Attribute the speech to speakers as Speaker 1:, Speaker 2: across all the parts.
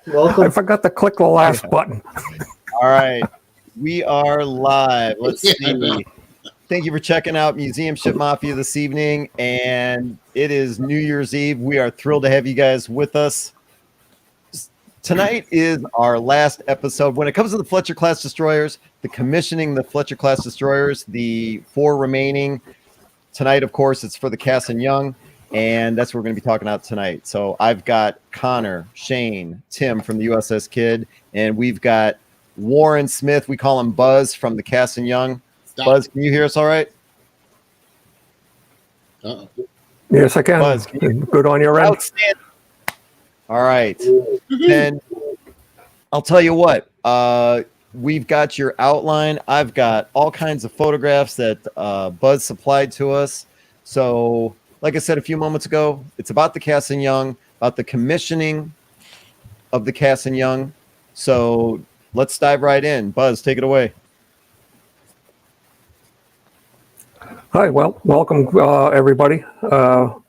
Speaker 1: Welcome.
Speaker 2: I forgot to click the last button.
Speaker 3: All right. We are live. Let's see. Thank you for checking out Museum Ship Mafia this evening. And it is New Year's Eve. We are thrilled to have you guys with us. Tonight is our last episode. When it comes to the Fletcher-class destroyers, the commissioning the Fletcher-class destroyers, the 4 remaining. Tonight, of course, it's for the CASSIN Young. And that's what we're going to be talking about tonight. So I've got Connor, Shane, Tim from the USS Kidd, and we've got Warren Smith. We call him Buzz from the CASSIN Young. Stop. Buzz, can you hear us all right?
Speaker 1: Uh-oh.
Speaker 2: Yes, I can.
Speaker 3: Buzz, can you?
Speaker 2: Good on your end.
Speaker 3: Outstanding. All right. Then I'll tell you what. We've got your outline. I've got all kinds of photographs that Buzz supplied to us. So, like I said a few moments ago, it's about the CASSIN Young, about the commissioning of the CASSIN Young. So let's dive right in. Buzz, take it away.
Speaker 2: Hi, well, welcome everybody. I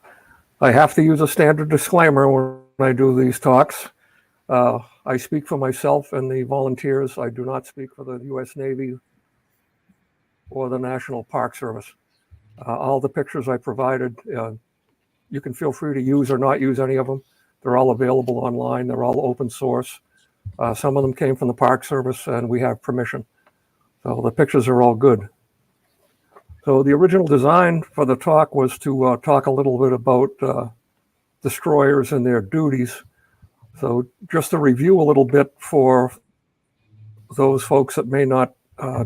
Speaker 2: have to use a standard disclaimer when I do these talks. I speak for myself and the volunteers. I do not speak for the U.S. Navy or the National Park Service. All the pictures I provided, you can feel free to use or not use any of them. They're all available online. They're all open source. Some of them came from the Park Service, and we have permission. So the pictures are all good. So the original design for the talk was to talk a little bit about destroyers and their duties. So just to review a little bit for those folks that may not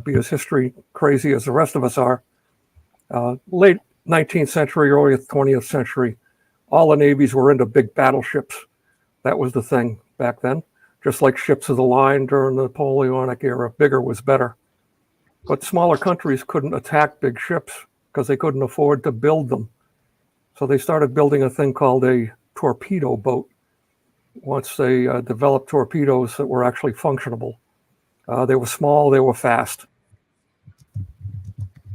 Speaker 2: be as history crazy as the rest of us are. Late 19th century, early 20th century, all the navies were into big battleships. That was the thing back then. Just like ships of the line during the Napoleonic era, bigger was better. But smaller countries couldn't attack big ships because they couldn't afford to build them. So they started building a thing called a torpedo boat. Once they developed torpedoes that were actually functionable. They were small, they were fast.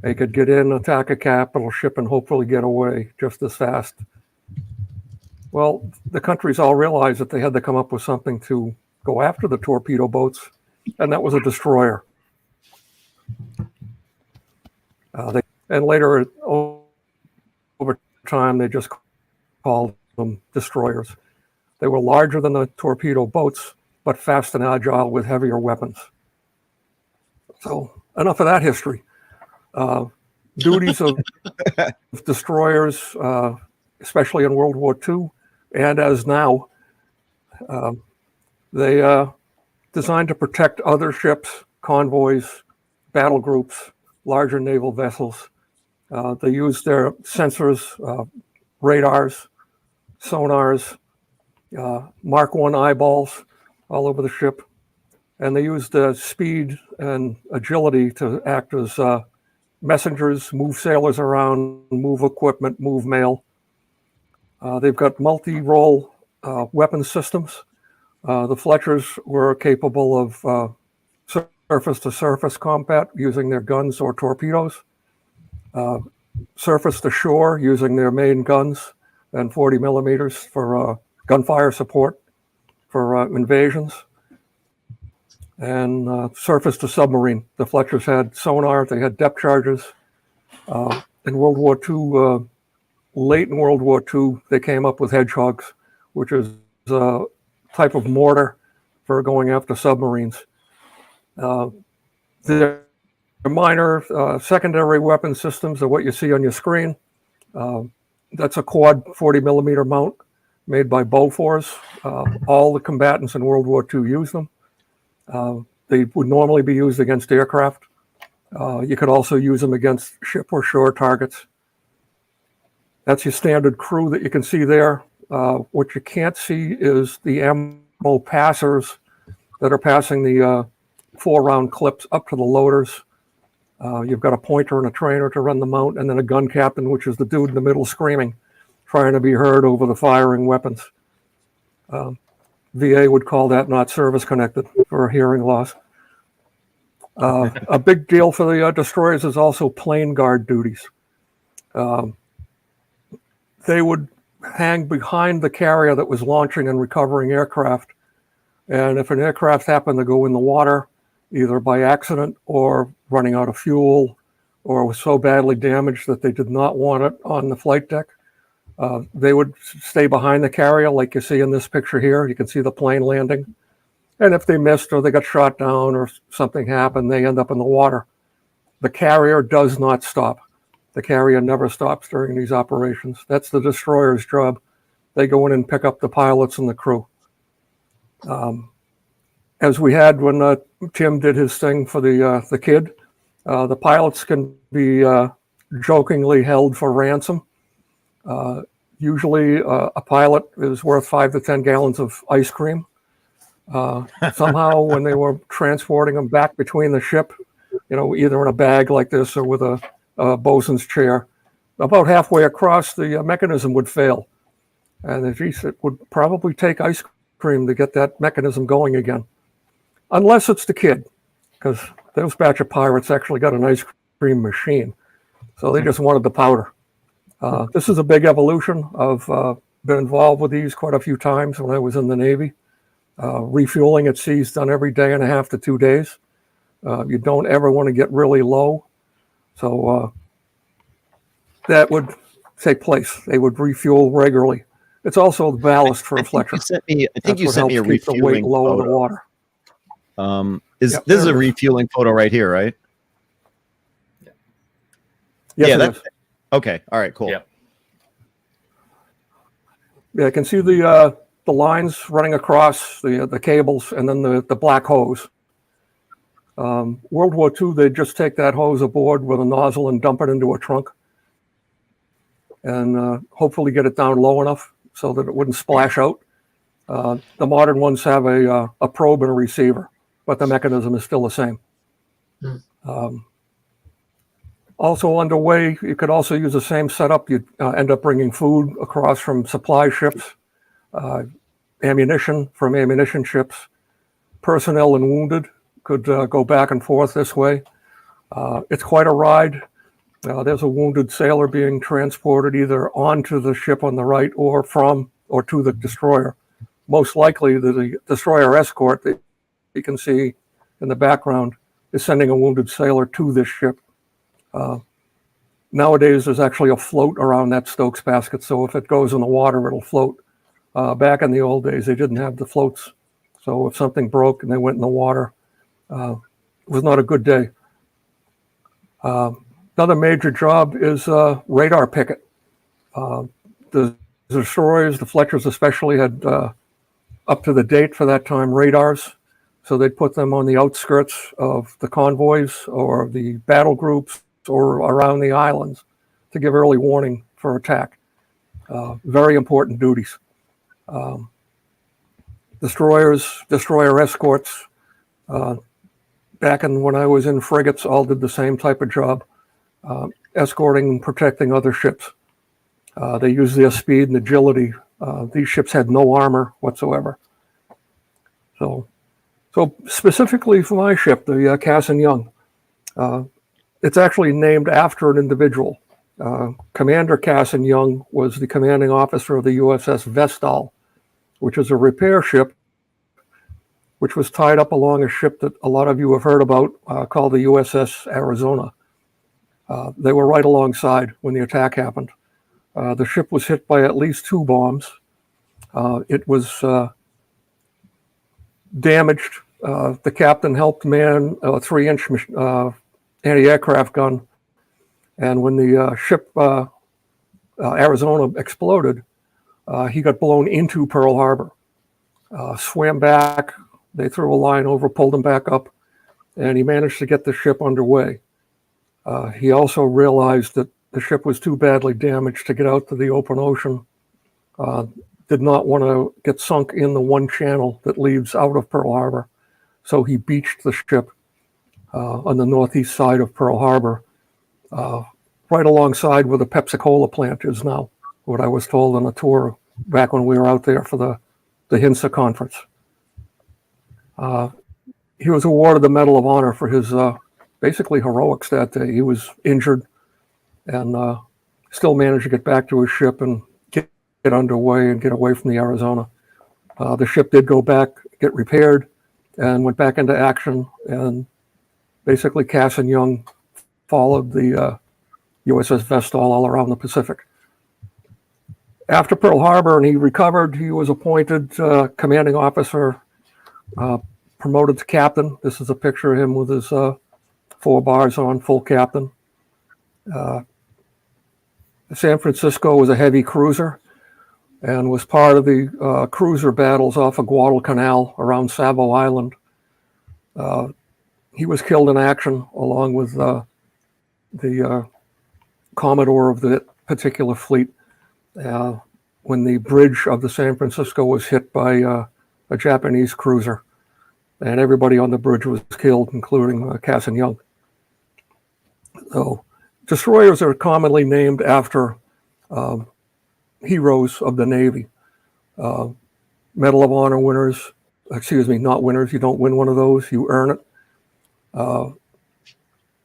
Speaker 2: They could get in, attack a capital ship, and hopefully get away just as fast. Well, the countries all realized that they had to come up with something to go after the torpedo boats, and that was a destroyer. And later, over time, they just called them destroyers. They were larger than the torpedo boats, but fast and agile with heavier weapons. So enough of that history. Duties of destroyers, especially in World War II, and as now, they designed to protect other ships, convoys, battle groups, larger naval vessels. They used their sensors, radars, sonars, Mark I eyeballs all over the ship. And they used speed and agility to act as messengers, move sailors around, move equipment, move mail. They've got multi-role weapon systems. The Fletchers were capable of surface-to-surface combat using their guns or torpedoes. Surface-to-shore using their main guns and 40 millimeters for gunfire support for invasions. And surface to submarine. The Fletchers had sonar, they had depth charges. In World War II, late in World War II, they came up with Hedgehogs, which is a type of mortar for going after submarines. Their minor secondary weapon systems are what you see on your screen. That's a quad 40 millimeter mount made by Bofors. All the combatants in World War II used them. They would normally be used against aircraft. You could also use them against ship or shore targets. That's your standard crew that you can see there. What you can't see is the ammo passers that are passing the 4-round clips up to the loaders. You've got a pointer and a trainer to run the mount, and then a gun captain, which is the dude in the middle screaming, trying to be heard over the firing weapons. VA would call that not service connected for a hearing loss. A big deal for the destroyers is also plane guard duties. They would hang behind the carrier that was launching and recovering aircraft And if an aircraft happened to go in the water, either by accident or running out of fuel, or was so badly damaged that they did not want it on the flight deck, they would stay behind the carrier, like you see in this picture here. You can see the plane landing. And if they missed or they got shot down or something happened, they end up in the water. The carrier does not stop. The carrier never stops during these operations. That's the destroyer's job. They go in and pick up the pilots and the crew. As we had when Tim did his thing for the kid, the pilots can be jokingly held for ransom. Usually a pilot is worth 5 to 10 gallons of ice cream. Somehow when they were transporting them back between the ship, either in a bag like this or with a bosun's chair, about halfway across the mechanism would fail. And it would probably take ice cream to get that mechanism going again. Unless it's the kid, because those batch of pirates actually got an ice cream machine. So they just wanted the powder. This is a big evolution. I've been involved with these quite a few times when I was in the Navy. Refueling at sea is done every day and a half to 2 days. You don't ever want to get really low. So that would take place. They would refuel regularly. It's also the ballast for a Fletcher.
Speaker 3: I think you sent me a refueling
Speaker 2: the weight low
Speaker 3: photo.
Speaker 2: in the water.
Speaker 3: This is a refueling photo right here, right?
Speaker 2: Yes,
Speaker 3: yeah,
Speaker 2: it
Speaker 3: that's
Speaker 2: is.
Speaker 3: okay. All right, cool.
Speaker 2: Yeah, I can see the lines running across the cables and then the black hose. World War II, they'd just take that hose aboard with a nozzle and dump it into a trunk and hopefully get it down low enough so that it wouldn't splash out. The modern ones have a probe and a receiver, but the mechanism is still the same. Also underway, you could also use the same setup. You'd end up bringing food across from supply ships, ammunition from ammunition ships, personnel and wounded could go back and forth this way. It's quite a ride. There's a wounded sailor being transported either onto the ship on the right or from or to the destroyer. Most likely the destroyer escort that you can see in the background is sending a wounded sailor to this ship. Nowadays, there's actually a float around that Stokes basket, so if it goes in the water, it'll float. Back in the old days, they didn't have the floats, so if something broke and they went in the water, it was not a good day. Another major job is radar picket. The destroyers, the Fletchers especially, had up to the date for that time radars, so they'd put them on the outskirts of the convoys or the battle groups or around the islands to give early warning for attack. Very important duties. Destroyer escorts, back when I was in frigates, all did the same type of job, escorting and protecting other ships. They used their speed and agility. These ships had no armor whatsoever. So specifically for my ship, the Cassin Young, it's actually named after an individual. Commander Cassin Young was the commanding officer of the USS Vestal, which is a repair ship, which was tied up along a ship that a lot of you have heard about called the USS Arizona. They were right alongside when the attack happened. The ship was hit by at least 2 bombs. It was damaged. The captain helped man a 3-inch anti-aircraft gun, and when the ship Arizona exploded, he got blown into Pearl Harbor, swam back. They threw a line over, pulled him back up, and he managed to get the ship underway. He also realized that the ship was too badly damaged to get out to the open ocean, did not want to get sunk in the one channel that leads out of Pearl Harbor, so he beached the ship on the northeast side of Pearl Harbor, right alongside where the Pepsi-Cola plant is now, what I was told on a tour back when we were out there for the HINSA conference. He was awarded the Medal of Honor for his basically heroics that day. He was injured and still managed to get back to his ship and get underway and get away from the Arizona. The ship did go back, get repaired, and went back into action. And basically, Cassin Young followed the USS Vestal all around the Pacific. After Pearl Harbor and he recovered, he was appointed commanding officer, promoted to captain. This is a picture of him with his 4 bars on, full captain. San Francisco was a heavy cruiser and was part of the cruiser battles off of Guadalcanal around Savo Island. He was killed in action along with the Commodore of the particular fleet when the bridge of the San Francisco was hit by a Japanese cruiser. And everybody on the bridge was killed, including Cassin Young. So destroyers are commonly named after heroes of the Navy. Medal of Honor winners, excuse me, not winners, you don't win one of those, you earn it.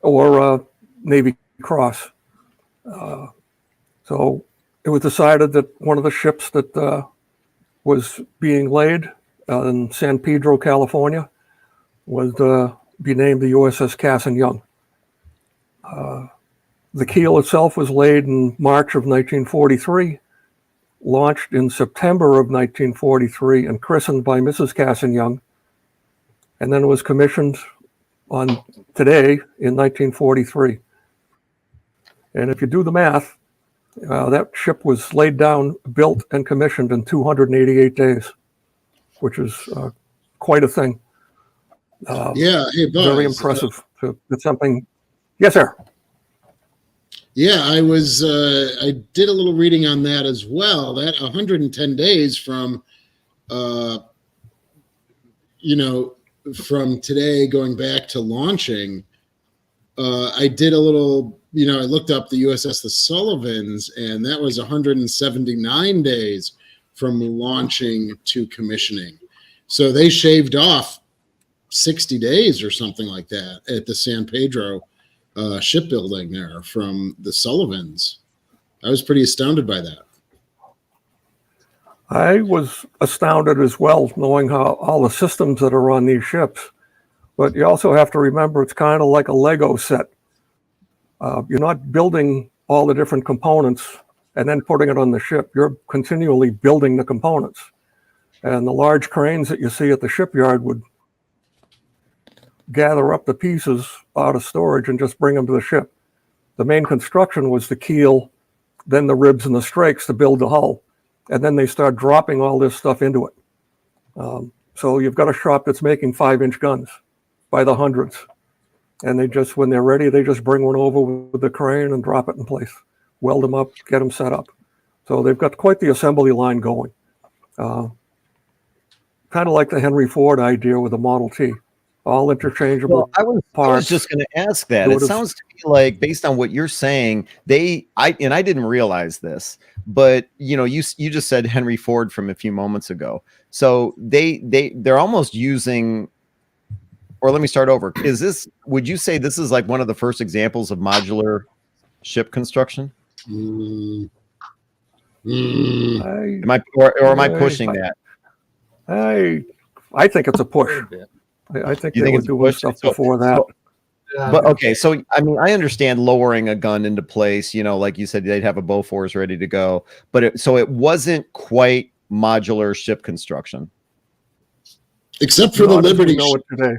Speaker 2: Or Navy Cross. So it was decided that one of the ships that was being laid in San Pedro, California, was be named the USS Cassin Young. The keel itself was laid in March of 1943, launched in September of 1943, and christened by Mrs. Cassin Young, and then was commissioned on today in 1943. And if you do the math, that ship was laid down, built, and commissioned in 288 days, which is quite a thing.
Speaker 1: Yeah, hey, Buzz,
Speaker 2: very impressive. It's something. Yes, sir.
Speaker 1: Yeah, I did a little reading on that as well. That 110 days from, from today going back to launching. I did a little, I looked up the USS the Sullivans, and that was 179 days from launching to commissioning. So they shaved off 60 days or something like that at the San Pedro shipbuilding there from the Sullivans. I was pretty astounded by that.
Speaker 2: I was astounded as well, knowing how all the systems that are on these ships. But you also have to remember it's kind of like a Lego set. You're not building all the different components and then putting it on the ship. You're continually building the components. And the large cranes that you see at the shipyard would gather up the pieces out of storage and just bring them to the ship. The main construction was the keel, then the ribs and the strakes to build the hull. And then they start dropping all this stuff into it. So you've got a shop that's making 5-inch guns by the hundreds. And they just, when they're ready, they just bring one over with the crane and drop it in place, weld them up, get them set up. So they've got quite the assembly line going. Kind of like the Henry Ford idea with the Model T. All interchangeable
Speaker 3: well, I
Speaker 2: parts.
Speaker 3: was just going to ask that. It sounds to me like, based on what you're saying, I didn't realize this, but you just said Henry Ford from a few moments ago. So they're almost using, or let me start over. Would you say this is like one of the first examples of modular ship construction?
Speaker 1: Mm.
Speaker 3: Am I pushing that?
Speaker 2: I think it's a push. I think they were doing stuff before that.
Speaker 3: But okay, so I mean, I understand lowering a gun into place. Like you said, they'd have a Bofors ready to go. But it wasn't quite modular ship construction,
Speaker 1: except for the Liberty
Speaker 2: ship today.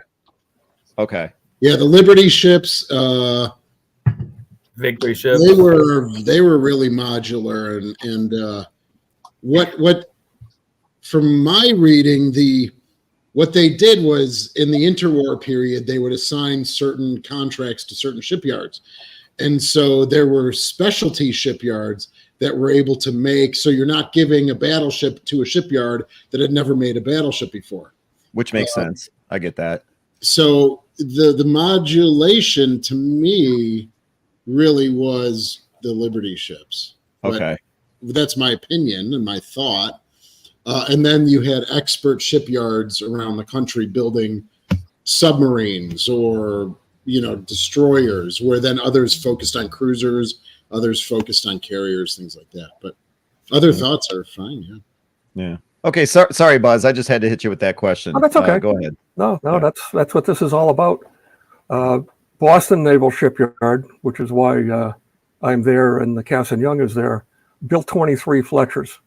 Speaker 3: Okay.
Speaker 1: Yeah, the Liberty ships.
Speaker 4: Victory ships.
Speaker 1: They were really modular, and what from my reading, what they did was in the interwar period, they would assign certain contracts to certain shipyards. And so there were specialty shipyards that were able to make, so you're not giving a battleship to a shipyard that had never made a battleship before.
Speaker 3: Which makes sense. I get that.
Speaker 1: So the modulation to me really was the Liberty ships.
Speaker 3: Okay.
Speaker 1: But that's my opinion and my thought. And then you had expert shipyards around the country building submarines or, destroyers, where then others focused on cruisers, others focused on carriers, things like that. But other thoughts are fine. Yeah.
Speaker 3: Yeah. Okay, sorry, Buzz. I just had to hit you with that question.
Speaker 2: Oh, that's okay.
Speaker 3: Go ahead.
Speaker 2: No,
Speaker 3: Yeah.
Speaker 2: that's what this is all about. Boston Naval Shipyard, which is why I'm there and the Cassin Young is there, built 23 Fletchers.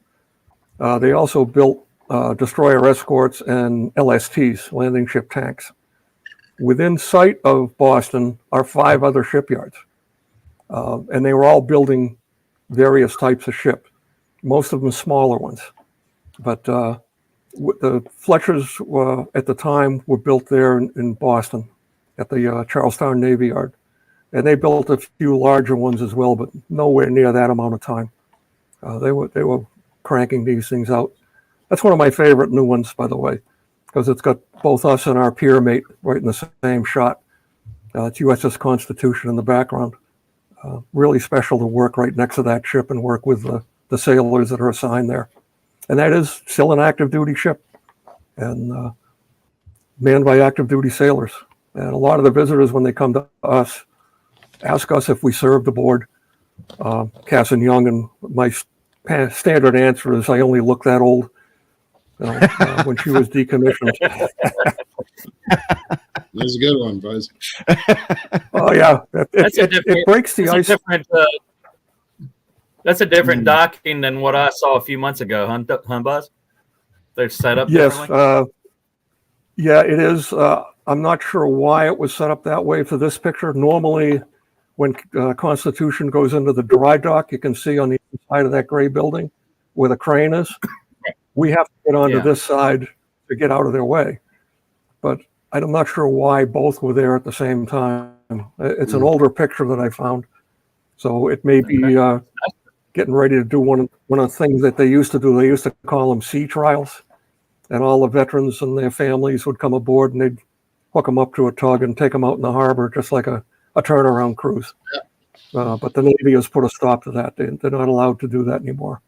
Speaker 2: They also built destroyer escorts and LSTs, landing ship tanks. Within sight of Boston are 5 other shipyards, and they were all building various types of ships, most of them smaller ones. But the Fletchers at the time were built there in Boston at the Charlestown Navy Yard. And they built a few larger ones as well, but nowhere near that amount of time. They were cranking these things out. That's one of my favorite new ones, by the way, because it's got both us and our peer mate right in the same shot. It's USS Constitution in the background. Really special to work right next to that ship and work with the sailors that are assigned there. And that is still an active duty ship and manned by active duty sailors. And a lot of the visitors, when they come to us, ask us if we served aboard Cassin Young, and my standard answer is I only look that old when she was decommissioned.
Speaker 1: That's a good one, Buzz.
Speaker 2: Oh yeah, it breaks the ice.
Speaker 4: That's a different docking than what I saw a few months ago, huh, Buzz? They're set up differently?
Speaker 2: Yes, yeah, it is. I'm not sure why it was set up that way for this picture. Normally, when Constitution goes into the dry dock, you can see on the side of that gray building where the crane is. We have to get onto this side to get out of their way. But I'm not sure why both were there at the same time. It's an older picture that I found. So it may be getting ready to do one of the things that they used to do. They used to call them sea trials. And all the veterans and their families would come aboard and they'd hook them up to a tug and take them out in the harbor, just like a turnaround cruise. But the Navy has put a stop to that. They're not allowed to do that anymore.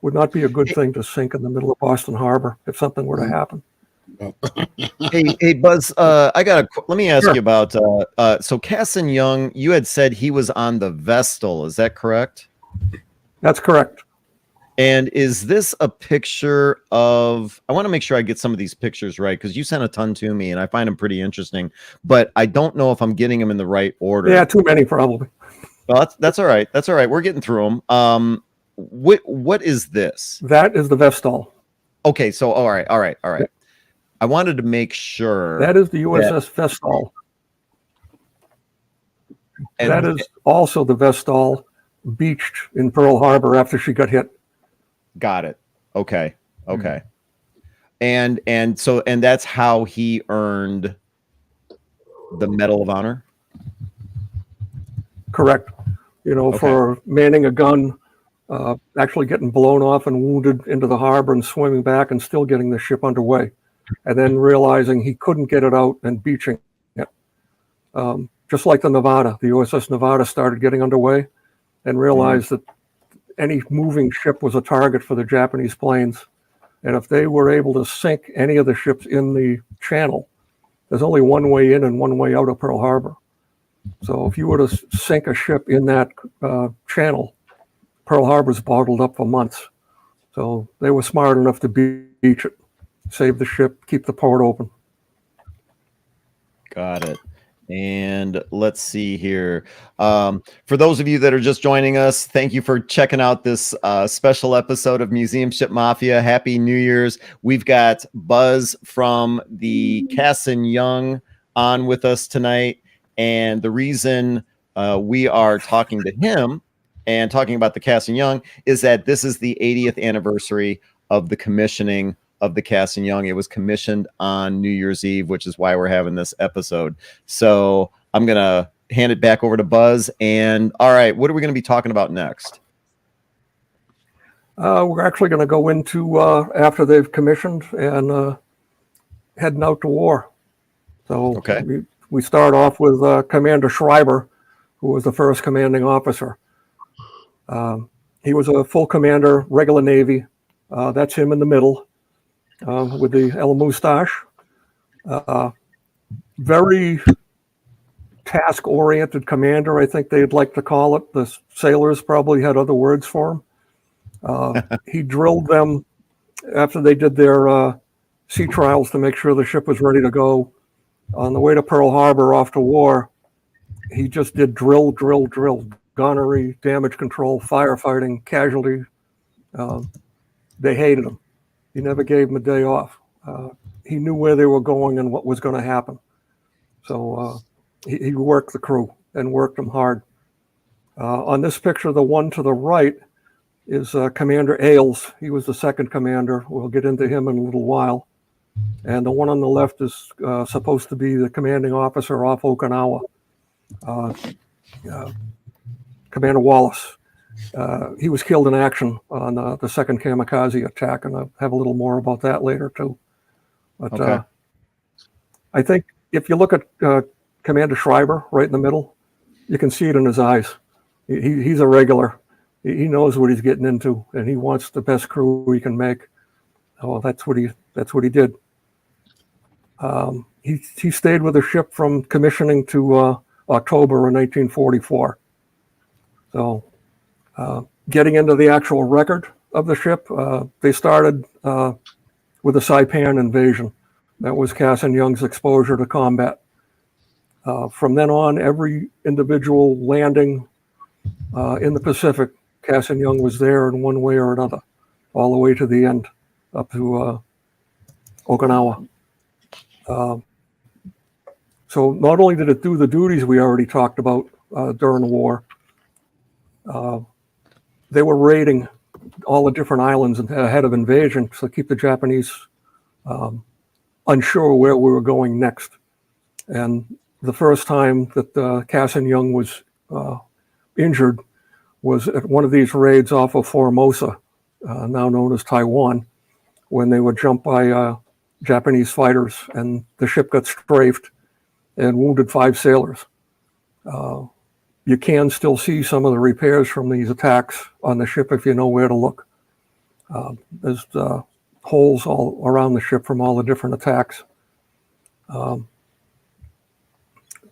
Speaker 2: Would not be a good thing to sink in the middle of Boston Harbor if something were to happen.
Speaker 3: Hey, Buzz, let me ask you about, so Cassin Young, you had said he was on the Vestal. Is that correct?
Speaker 2: That's correct.
Speaker 3: And is this a picture of, I want to make sure I get some of these pictures right, because you sent a ton to me and I find them pretty interesting, but I don't know if I'm getting them in the right order.
Speaker 2: Yeah, too many probably.
Speaker 3: Well, that's all right. That's all right. We're getting through them. What is this?
Speaker 2: That is the Vestal.
Speaker 3: Okay, so all right. Yeah. I wanted to make sure.
Speaker 2: That is the USS Vestal. And that is also the Vestal beached in Pearl Harbor after she got hit.
Speaker 3: Got it. Okay. And that's how he earned the Medal of Honor?
Speaker 2: Correct. For manning a gun, actually getting blown off and wounded into the harbor and swimming back and still getting the ship underway. And then realizing he couldn't get it out and beaching it. Just like the Nevada, the USS Nevada started getting underway and realized that any moving ship was a target for the Japanese planes. And if they were able to sink any of the ships in the channel, there's only one way in and one way out of Pearl Harbor. So if you were to sink a ship in that channel, Pearl Harbor's bottled up for months. So they were smart enough to beach it, save the ship, keep the port open.
Speaker 3: Got it. And let's see here. For those of you that are just joining us, thank you for checking out this special episode of Museum Ship Mafia. Happy New Year's. We've got Buzz from the Cassin Young on with us tonight. And the reason we are talking to him and talking about the Cassin Young is that this is the 80th anniversary of the commissioning of the Cassin Young. It was commissioned on New Year's Eve, which is why we're having this episode. So I'm going to hand it back over to Buzz. And all right, what are we going to be talking about next?
Speaker 2: We're actually going to go into after they've commissioned and heading out to war. So we start off with Commander Schreiber, who was the first commanding officer. He was a full commander, regular Navy. That's him in the middle. With the El Mustache, very task-oriented commander, I think they'd like to call it. The sailors probably had other words for him. He drilled them after they did their sea trials to make sure the ship was ready to go. On the way to Pearl Harbor off to war, he just did drill, gunnery, damage control, firefighting, casualty. They hated him. He never gave them a day off. He knew where they were going and what was going to happen. So he worked the crew and worked them hard. On this picture, the one to the right is Commander Ailes. He was the second commander. We'll get into him in a little while. And the one on the left is supposed to be the commanding officer off Okinawa, Commander Wallace. He was killed in action on the second Kamikaze attack, and I'll have a little more about that later too. But
Speaker 3: Okay.
Speaker 2: I think if you look at Commander Schreiber right in the middle, you can see it in his eyes. He's a regular. He knows what he's getting into, and he wants the best crew he can make. Oh, that's what he did. He stayed with the ship from commissioning to October of 1944. So, getting into the actual record of the ship, they started with the Saipan invasion. That was Cassin Young's exposure to combat. From then on, every individual landing in the Pacific, Cassin Young was there in one way or another, all the way to the end, up to Okinawa. So not only did it do the duties we already talked about during the war, they were raiding all the different islands ahead of invasion to keep the Japanese unsure where we were going next. And the first time that Cassin Young was injured was at one of these raids off of Formosa, now known as Taiwan, when they were jumped by Japanese fighters, and the ship got strafed and wounded 5 sailors. You can still see some of the repairs from these attacks on the ship if you know where to look. There's holes all around the ship from all the different attacks.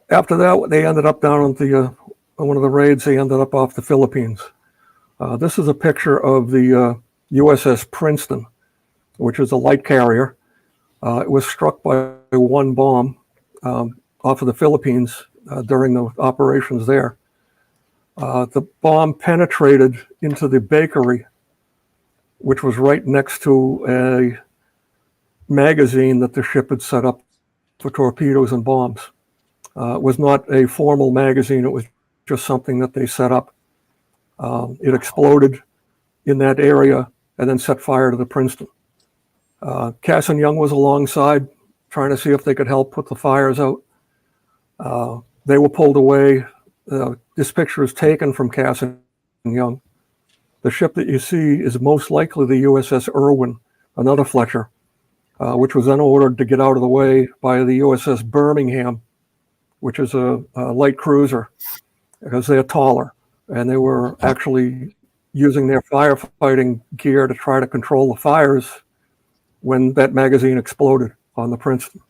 Speaker 2: After that, they ended up down on one of the raids. They ended up off the Philippines. This is a picture of the USS Princeton, which is a light carrier. It was struck by one bomb off of the Philippines during the operations there. The bomb penetrated into the bakery, which was right next to a magazine that the ship had set up for torpedoes and bombs. It was not a formal magazine. It was just something that they set up. It exploded in that area and then set fire to the Princeton. Cassin Young was alongside, trying to see if they could help put the fires out. They were pulled away. This picture is taken from Cassin Young. The ship that you see is most likely the USS Irwin, another Fletcher, which was then ordered to get out of the way by the USS Birmingham, which is a light cruiser, because they're taller. And they were actually using their firefighting gear to try to control the fires when that magazine exploded on the Princeton.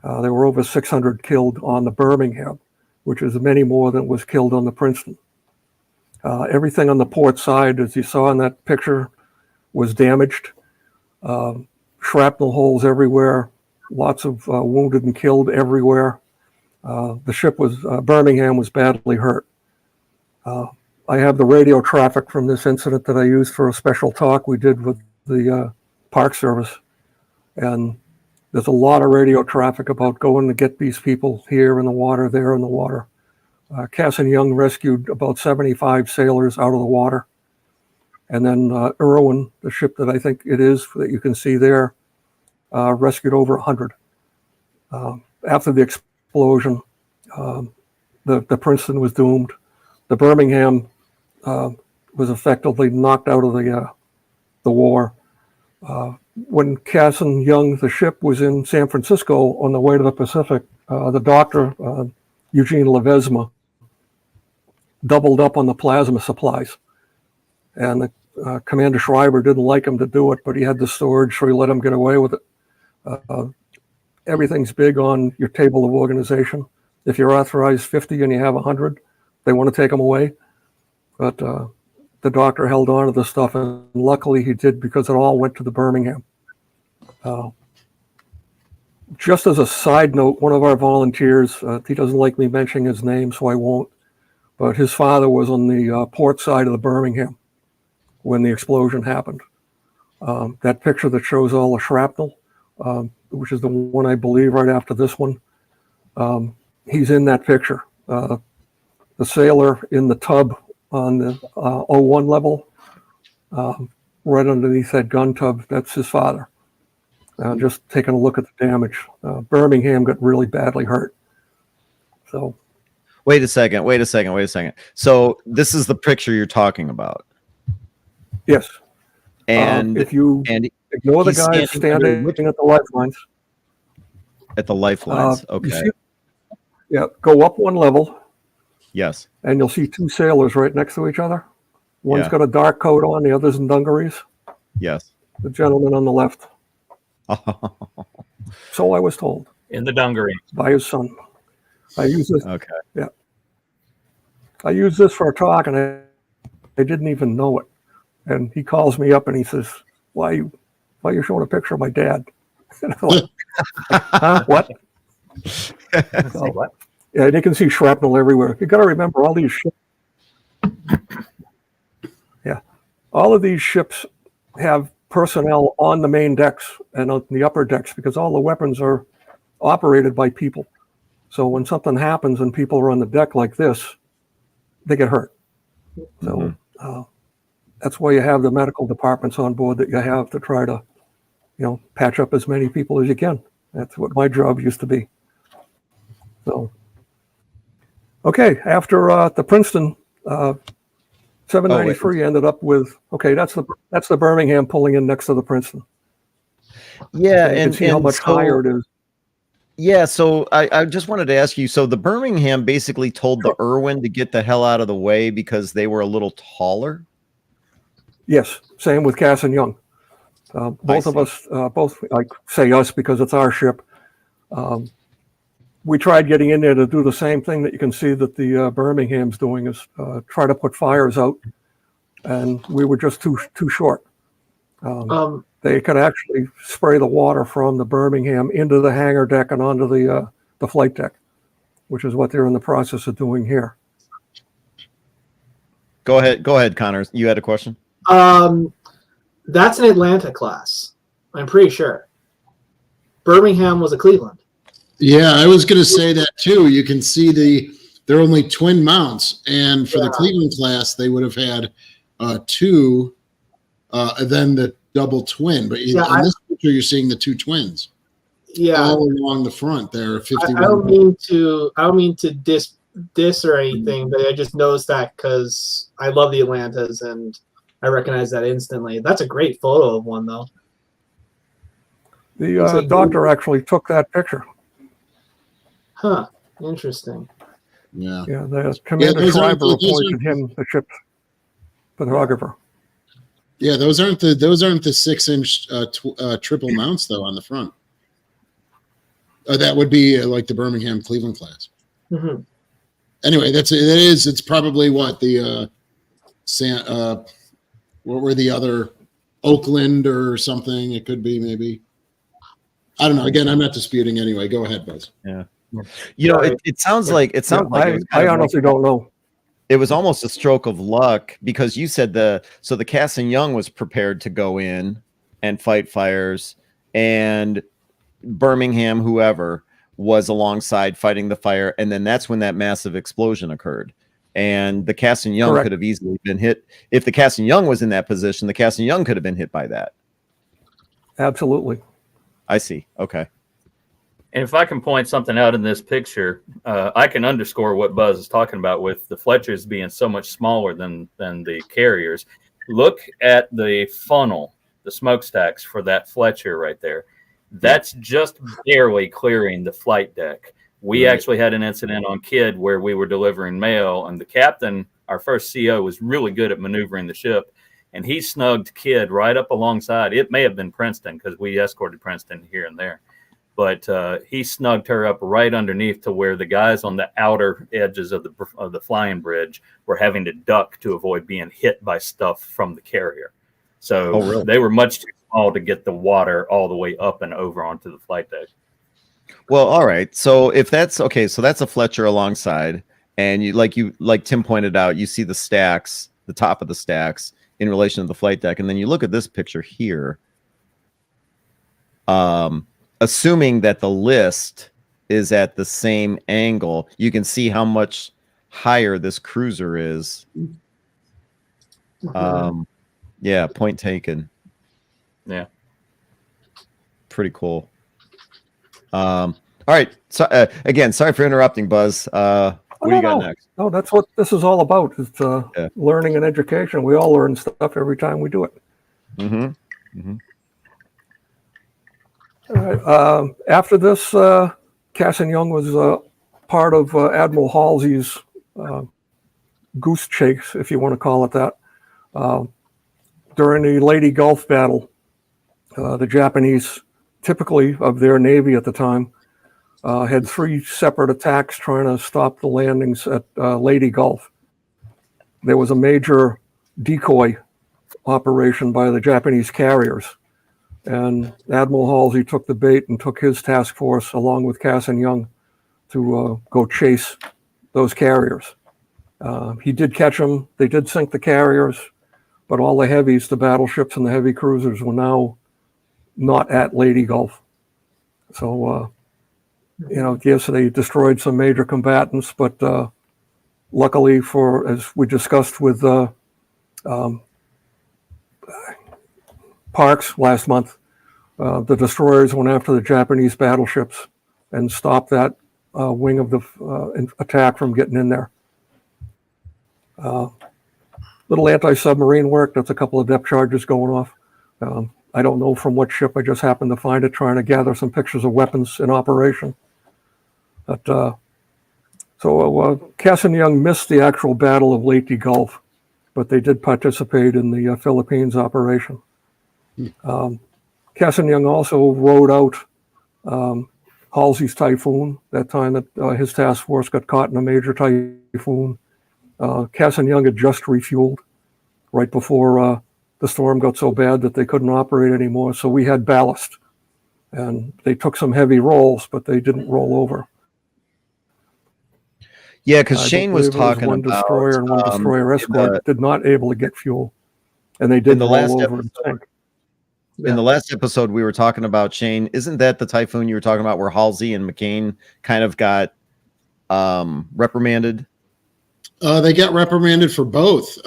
Speaker 2: There were over 600 killed on the Birmingham, which is many more than was killed on the Princeton. Everything on the port side, as you saw in that picture, was damaged. Shrapnel holes everywhere, lots of wounded and killed everywhere. The ship was, Birmingham was badly hurt. I have the radio traffic from this incident that I used for a special talk we did with the Park Service. And there's a lot of radio traffic about going to get these people here in the water, there in the water. Cassin Young rescued about 75 sailors out of the water. And then Irwin, the ship that I think it is that you can see there, rescued over 100. After the explosion, the Princeton was doomed. The Birmingham was effectively knocked out of the war. When Cassin Young, the ship, was in San Francisco on the way to the Pacific, the doctor, Eugene Ledesma, doubled up on the plasma supplies. And Commander Schreiber didn't like him to do it, but he had the storage, so he let him get away with it. Everything's big on your table of organization. If you're authorized 50 and you have 100, they want to take them away. But the doctor held on to the stuff, and luckily he did, because it all went to the Birmingham. Just as a side note, one of our volunteers, he doesn't like me mentioning his name, so I won't, but his father was on the port side of the Birmingham when the explosion happened. That picture that shows all the shrapnel, which is the one I believe right after this one, he's in that picture. The sailor in the tub on the 01 level, right underneath that gun tub, that's his father. Just taking a look at the damage. Birmingham got really badly hurt. So,
Speaker 3: wait a second. So this is the picture you're talking about.
Speaker 2: yes.
Speaker 3: And
Speaker 2: if you ignore the guys standing at the lifelines.
Speaker 3: At the lifelines, okay.
Speaker 2: Go up one level.
Speaker 3: Yes.
Speaker 2: And you'll see two sailors right next to each other. One's got a dark coat on, the other's in dungarees.
Speaker 3: Yes.
Speaker 2: The gentleman on the left. So I was told.
Speaker 4: In the dungaree.
Speaker 2: By his son. I use this.
Speaker 3: Okay.
Speaker 2: Yeah. I use this for a talk, and I didn't even know it. And he calls me up and he says, why are you showing a picture of my dad? And I'm like, huh? What? So,
Speaker 4: What?
Speaker 2: yeah, and you can see shrapnel everywhere. You got to remember all these ships. Yeah. All of these ships have personnel on the main decks and on the upper decks, because all the weapons are operated by people. So when something happens and people are on the deck like this, they get hurt. So that's why you have the medical departments on board that you have to try to, patch up as many people as you can. That's what my job used to be. So, okay, after the Princeton 793 ended up with, that's the Birmingham pulling in next to the Princeton.
Speaker 3: Yeah,
Speaker 2: so you can see how much higher it is.
Speaker 3: Yeah, so I just wanted to ask you, so the Birmingham basically told the Irwin to get the hell out of the way because they were a little taller?
Speaker 2: Yes, same with Cassin Young. Both of us, both like say us because it's our ship. We tried getting in there to do the same thing that you can see that the Birmingham's doing, is try to put fires out, and we were just too short. They could actually spray the water from the Birmingham into the hangar deck and onto the flight deck, which is what they're in the process of doing here.
Speaker 3: Go ahead, Connor. You had a question?
Speaker 5: That's an Atlanta class. I'm pretty sure. Birmingham was a Cleveland.
Speaker 1: Yeah, I was going to say that too. You can see they're only twin mounts, and for the Cleveland class, they would have had two, then the double twin. But in this picture, you're seeing the two twins.
Speaker 5: Yeah,
Speaker 1: all along the front there. 51.
Speaker 5: I don't mean to diss or anything, but I just noticed that because I love the Atlantas and I recognize that instantly. That's a great photo of one, though.
Speaker 2: The doctor actually took that picture.
Speaker 5: Huh. Interesting.
Speaker 1: Yeah.
Speaker 2: Yeah. The Commander Schreiber appointed him the ship's photographer.
Speaker 1: Yeah, those aren't the 6-inch triple mounts though on the front. That would be like the Birmingham Cleveland class.
Speaker 5: Mm-hmm.
Speaker 1: Anyway, it's probably what the what were the other, Oakland or something? It could be maybe. I don't know. Again, I'm not disputing anyway. Go ahead, Buzz.
Speaker 3: Yeah. It sounds like
Speaker 2: I honestly don't know.
Speaker 3: It was almost a stroke of luck because you said the Cassin Young was prepared to go in and fight fires, and Birmingham, whoever, was alongside fighting the fire, and then that's when that massive explosion occurred. And the Cassin Young could have easily been hit. If the Cassin Young was in that position, the Cassin Young could have been hit by that.
Speaker 2: Absolutely.
Speaker 3: I see. Okay.
Speaker 4: And if I can point something out in this picture, I can underscore what Buzz is talking about with the Fletchers being so much smaller than the carriers. Look at the funnel, the smokestacks for that Fletcher right there. That's just barely clearing the flight deck. We actually had an incident on Kidd where we were delivering mail, and the captain, our first CO, was really good at maneuvering the ship, and he snugged Kidd right up alongside. It may have been Princeton because we escorted Princeton here and there. but he snugged her up right underneath to where the guys on the outer edges of the flying bridge were having to duck to avoid being hit by stuff from the carrier. So they were much too small to get the water all the way up and over onto the flight deck.
Speaker 3: Well, all right. So if that's okay, so that's a Fletcher alongside, and like Tim pointed out, you see the stacks, the top of the stacks in relation to the flight deck, and then you look at this picture here. Assuming that the list is at the same angle, you can see how much higher this cruiser is. Yeah, point taken.
Speaker 4: Yeah.
Speaker 3: Pretty cool. All right. So again, sorry for interrupting, Buzz. What do you got next?
Speaker 2: No, that's what this is all about. It's learning and education. We all learn stuff every time we do it. All right. After this, Cassin Young was part of Admiral Halsey's goose chase, if you want to call it that. During the Leyte Gulf battle, the Japanese, typically of their Navy at the time, had 3 separate attacks trying to stop the landings at Leyte Gulf. There was a major decoy operation by the Japanese carriers, and Admiral Halsey took the bait and took his task force along with Cassin Young to go chase those carriers. He did catch them. They did sink the carriers, but all the heavies, the battleships and the heavy cruisers, were now not at Leyte Gulf. So, yes, they destroyed some major combatants, but luckily as we discussed with Parks last month, the destroyers went after the Japanese battleships and stopped that wing of the attack from getting in there. Little anti-submarine work. That's a couple of depth charges going off. I don't know from what ship. I just happened to find it trying to gather some pictures of weapons in operation. But Cassin Young missed the actual Battle of Leyte Gulf, but they did participate in the Philippines operation. Cassin Young also rode out Halsey's Typhoon that time that his task force got caught in a major typhoon. Cassin Young had just refueled right before the storm got so bad that they couldn't operate anymore. So we had ballast, and they took some heavy rolls, but they didn't roll over.
Speaker 3: Yeah, because Shane was talking
Speaker 2: one
Speaker 3: about
Speaker 2: destroyer and one destroyer escort did not able to get fuel, and they did roll over and sink.
Speaker 3: In the last episode, we were talking about, Shane, isn't that the Typhoon you were talking about where Halsey and McCain kind of got reprimanded?
Speaker 1: They got reprimanded for both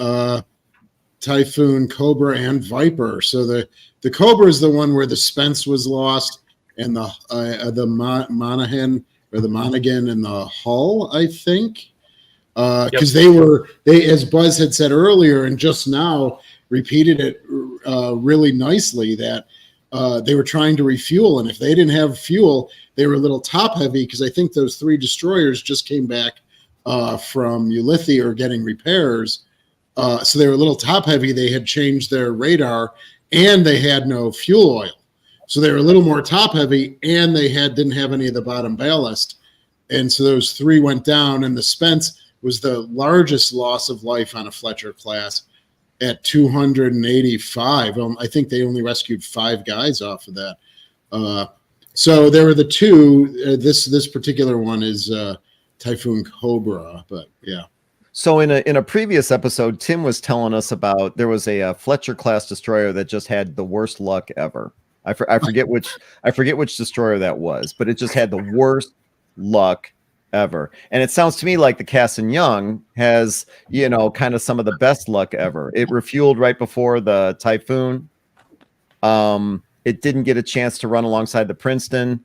Speaker 1: Typhoon, Cobra, and Viper. So the Cobra is the one where the Spence was lost, and the Monaghan or the Monaghan and the Hull, I think, because they, as Buzz had said earlier, and just now repeated it really nicely, that they were trying to refuel, and if they didn't have fuel, they were a little top heavy, because I think those 3 destroyers just came back from Ulithi or getting repairs. So they were a little top heavy. They had changed their radar, and they had no fuel oil. So they were a little more top heavy, and they didn't have any of the bottom ballast. And so those 3 went down, and the Spence was the largest loss of life on a Fletcher-class at 285. I think they only rescued 5 guys off of that. So there were the 2. This particular one is Typhoon Cobra, but yeah.
Speaker 3: So in a previous episode, Tim was telling us about there was a Fletcher-class destroyer that just had the worst luck ever. I forget which destroyer that was, but it just had the worst luck ever. And it sounds to me like the Cassin Young has, kind of some of the best luck ever. It refueled right before the Typhoon. It didn't get a chance to run alongside the Princeton.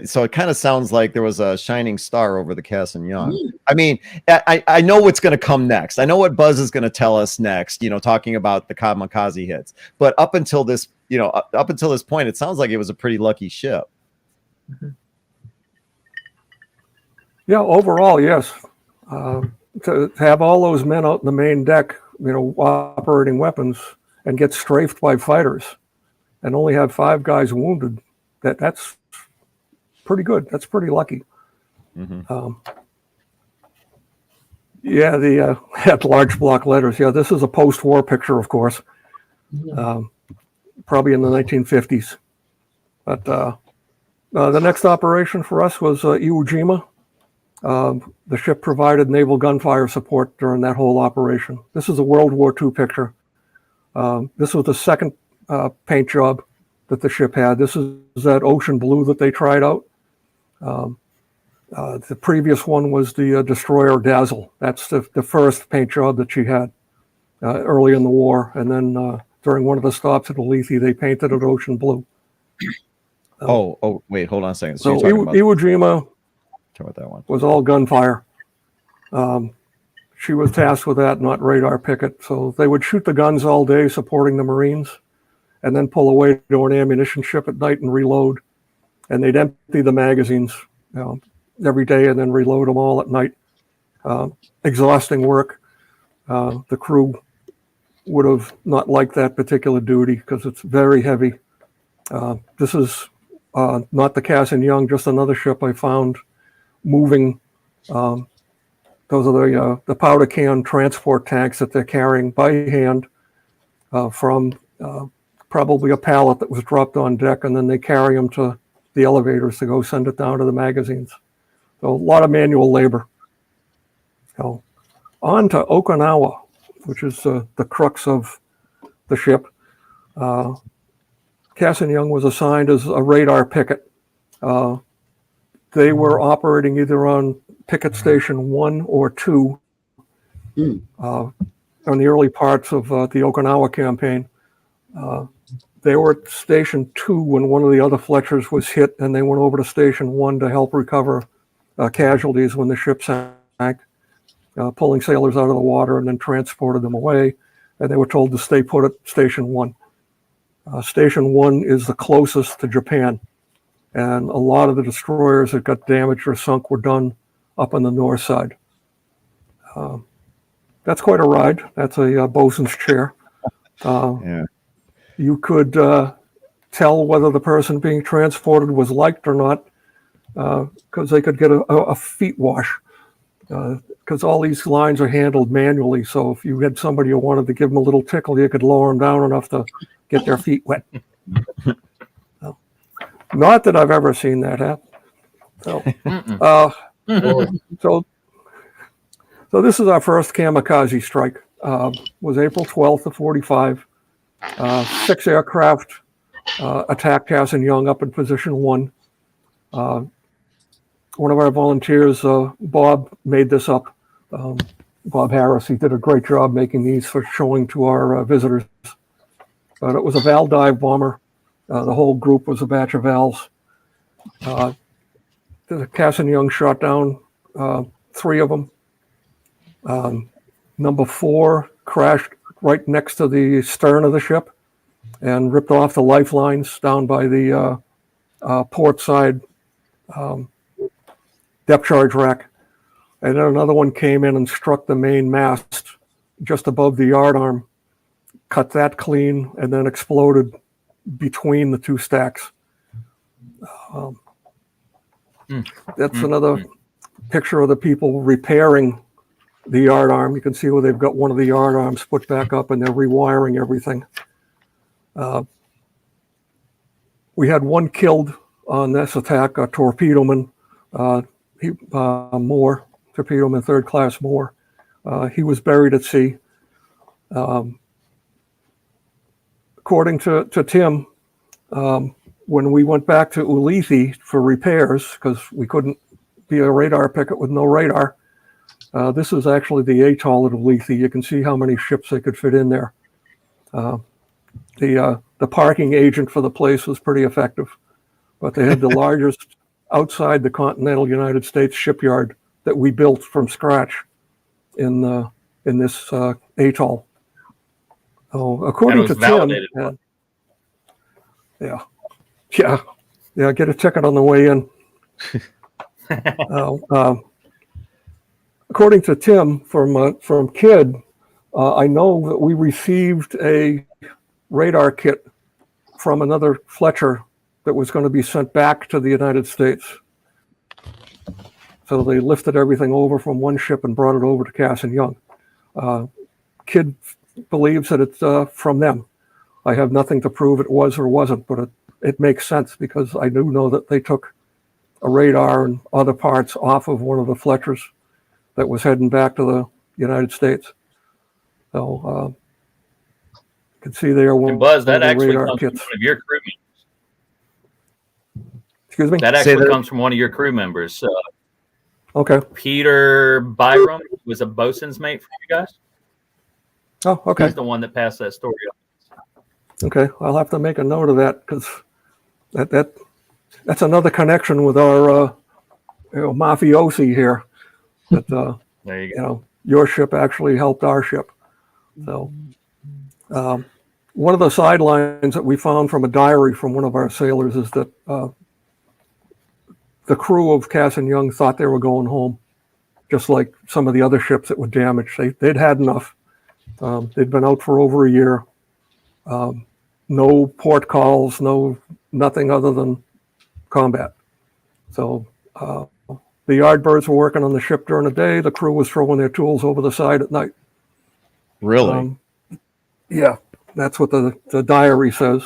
Speaker 3: So it kind of sounds like there was a shining star over the Cassin Young. I mean, I know what's going to come next. I know what Buzz is going to tell us next, talking about the Kamikaze hits. But up until this point, it sounds like it was a pretty lucky ship.
Speaker 2: Yeah, overall, yes. To have all those men out in the main deck, operating weapons, and get strafed by fighters, and only have 5 guys wounded, that's pretty good. That's pretty lucky.
Speaker 3: Mm-hmm.
Speaker 2: Yeah, the at large block letters. Yeah, this is a post-war picture, of course, probably in the 1950s. But the next operation for us was Iwo Jima. The ship provided naval gunfire support during that whole operation. This is a World War II picture. This was the second paint job that the ship had. This is that ocean blue that they tried out. The previous one was the destroyer Dazzle. That's the first paint job that she had early in the war. And then during one of the stops at Ulithi, they painted it ocean blue.
Speaker 3: Wait, hold on a second.
Speaker 2: So
Speaker 3: you're talking about,
Speaker 2: Iwo Jima
Speaker 3: talking about that one.
Speaker 2: was all gunfire. She was tasked with that, not radar picket. So they would shoot the guns all day supporting the Marines and then pull away to an ammunition ship at night and reload. And they'd empty the magazines every day and then reload them all at night. Exhausting work. The crew would have not liked that particular duty because it's very heavy. This is not the Cassin Young, just another ship I found moving. Those are the powder can transport tanks that they're carrying by hand from probably a pallet that was dropped on deck, and then they carry them to the elevators to go send it down to the magazines. So a lot of manual labor. So on to Okinawa, which is the crux of the ship. Cassin Young was assigned as a radar picket. They were operating either on picket station 1 or 2 in the early parts of the Okinawa campaign. They were at station 2 when one of the other Fletchers was hit, and they went over to station 1 to help recover casualties when the ship sank, pulling sailors out of the water and then transported them away. And they were told to stay put at station 1. Station 1 is the closest to Japan, and a lot of the destroyers that got damaged or sunk were done up on the north side. That's quite a ride. That's a bosun's chair.
Speaker 3: Yeah.
Speaker 2: You could tell whether the person being transported was liked or not because they could get a feet wash because all these lines are handled manually. So if you had somebody who wanted to give them a little tickle, you could lower them down enough to get their feet wet. Not that I've ever seen that happen. So this is our first kamikaze strike. Was April 12th of 45. 6 aircraft attacked Cassin Young up in position 1. One of our volunteers, Bob, made this up. Bob Harris, he did a great job making these for showing to our visitors. But it was a Val dive bomber. The whole group was a batch of Vals. The Cassin Young shot down 3 of them. Number 4 crashed right next to the stern of the ship and ripped off the lifelines down by the port side depth charge rack. And then another one came in and struck the main mast just above the yardarm, cut that clean, and then exploded between the 2 stacks. That's another picture of the people repairing the yardarm. You can see where they've got one of the yardarms put back up and they're rewiring everything. We had 1 killed on this attack, a torpedoman, Moore, torpedoman 3rd class Moore. He was buried at sea. According to Tim, when we went back to Ulithi for repairs, because we couldn't be a radar picket with no radar, this is actually the atoll at Ulithi. You can see how many ships they could fit in there. The parking agent for the place was pretty effective, but they had the largest outside the continental United States shipyard that we built from scratch in this atoll. Oh, according to Tim, get a ticket on the way in. According to Tim from Kidd, I know that we received a radar kit from another Fletcher that was going to be sent back to the United States. So they lifted everything over from one ship and brought it over to Cassin Young. Kid believes that it's from them. I have nothing to prove it was or wasn't, but it makes sense because I do know that they took a radar and other parts off of one of the Fletchers that was heading back to the United States. So you can see there
Speaker 4: And Buzz, that
Speaker 2: the
Speaker 4: actually
Speaker 2: radar
Speaker 4: comes from
Speaker 2: kits.
Speaker 4: one of your crew members.
Speaker 2: Excuse me?
Speaker 4: That actually comes from one of your crew members.
Speaker 2: Okay.
Speaker 4: Peter Byram was a bosun's mate for you guys.
Speaker 2: Oh, okay.
Speaker 4: He's the one that passed that story on.
Speaker 2: Okay. I'll have to make a note of that because that's another connection with our mafiosi here. That
Speaker 4: There you go.
Speaker 2: your ship actually helped our ship. So one of the sidelines that we found from a diary from one of our sailors is that the crew of Cassin Young thought they were going home, just like some of the other ships that were damaged. They'd had enough. They'd been out for over a year. No port calls, nothing other than combat. So the yardbirds were working on the ship during the day. The crew was throwing their tools over the side at night.
Speaker 3: Really?
Speaker 2: Yeah, that's what the diary says.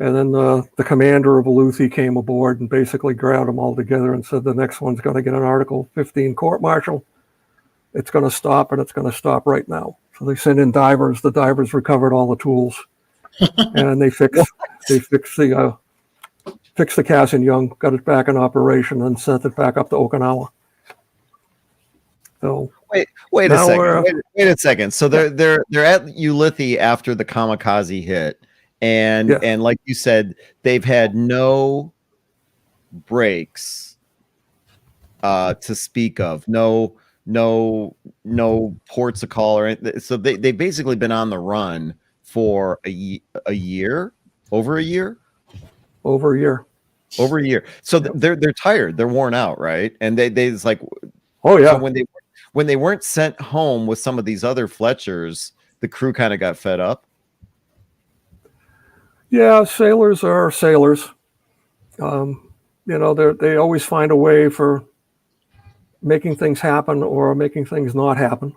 Speaker 2: And then the commander of Aleuthy came aboard and basically grabbed them all together and said the next one's going to get an Article 15 court-martial. It's going to stop, and it's going to stop right now. So they sent in divers. The divers recovered all the tools, and they fixed the Cassin Young, got it back in operation, and sent it back up to Okinawa. So
Speaker 3: wait a second. Wait a second. So they're at Ulithi after the Kamikaze hit. And like you said, they've had no breaks to speak of, no ports of call or anything. So they've basically been on the run for a year, over a year. So they're tired, they're worn out, right? And they it's like,
Speaker 2: oh yeah.
Speaker 3: So when they weren't sent home with some of these other Fletchers, the crew kind of got fed up.
Speaker 2: Yeah, sailors are sailors. They always find a way for making things happen or making things not happen.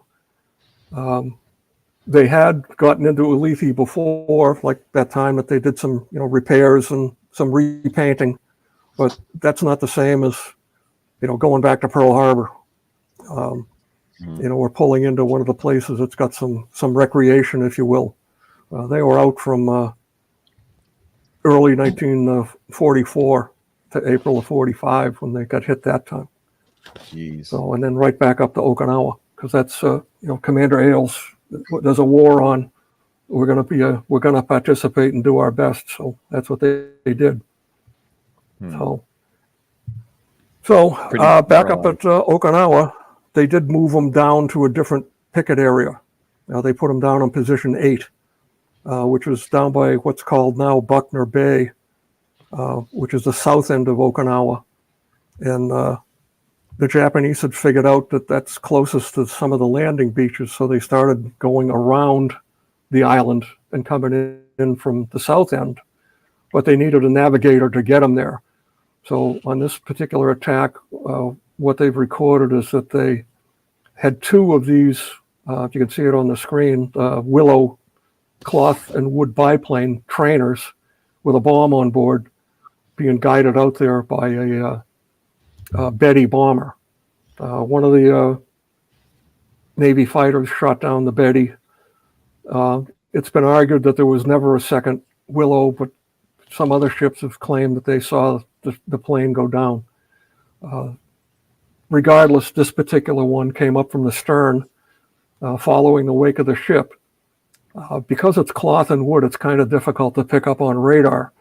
Speaker 2: They had gotten into Ulithi before, like that time that they did some, repairs and some repainting, but that's not the same as, going back to Pearl Harbor. We're pulling into one of the places that's got some recreation, if you will. They were out from early 1944 to April of 45 when they got hit that time.
Speaker 3: Jeez.
Speaker 2: So, and then right back up to Okinawa, because that's, Commander Ailes, there's a war on. We're going to participate and do our best. So that's what they did. So back up at Okinawa, they did move them down to a different picket area. Now they put them down on position 8. Which was down by what's called now Buckner Bay, which is the south end of Okinawa. And the Japanese had figured out that that's closest to some of the landing beaches, so they started going around the island and coming in from the south end. But they needed a navigator to get them there. So on this particular attack, what they've recorded is that they had 2 of these, if you can see it on the screen, willow cloth and wood biplane trainers with a bomb on board being guided out there by a Betty bomber. One of the Navy fighters shot down the Betty. It's been argued that there was never a second Willow, but some other ships have claimed that they saw the plane go down. Regardless, this particular one came up from the stern following the wake of the ship. Because it's cloth and wood, it's kind of difficult to pick up on radar.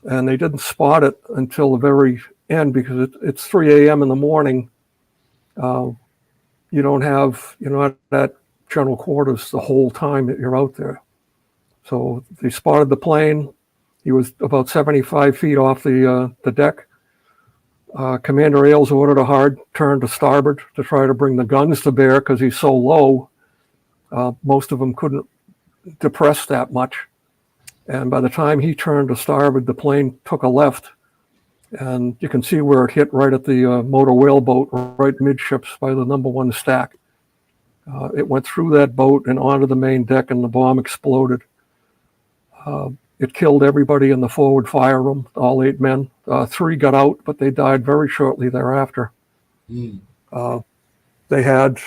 Speaker 2: And they didn't spot it until the very end because it's 3 a.m. in the morning. You're not at general quarters the whole time that you're out there. So they spotted the plane. He was about 75 feet off the deck. Commander Ailes ordered a hard turn to starboard to try to bring the guns to bear because he's so low. Most of them couldn't depress that much. And by the time he turned to starboard, the plane took a left. And you can see where it hit right at the motor whaleboat, right midships by the #1 stack. It went through that boat and onto the main deck, and the bomb exploded. It killed everybody in the forward fire room, all 8 men. 3 got out, but they died very shortly thereafter. They had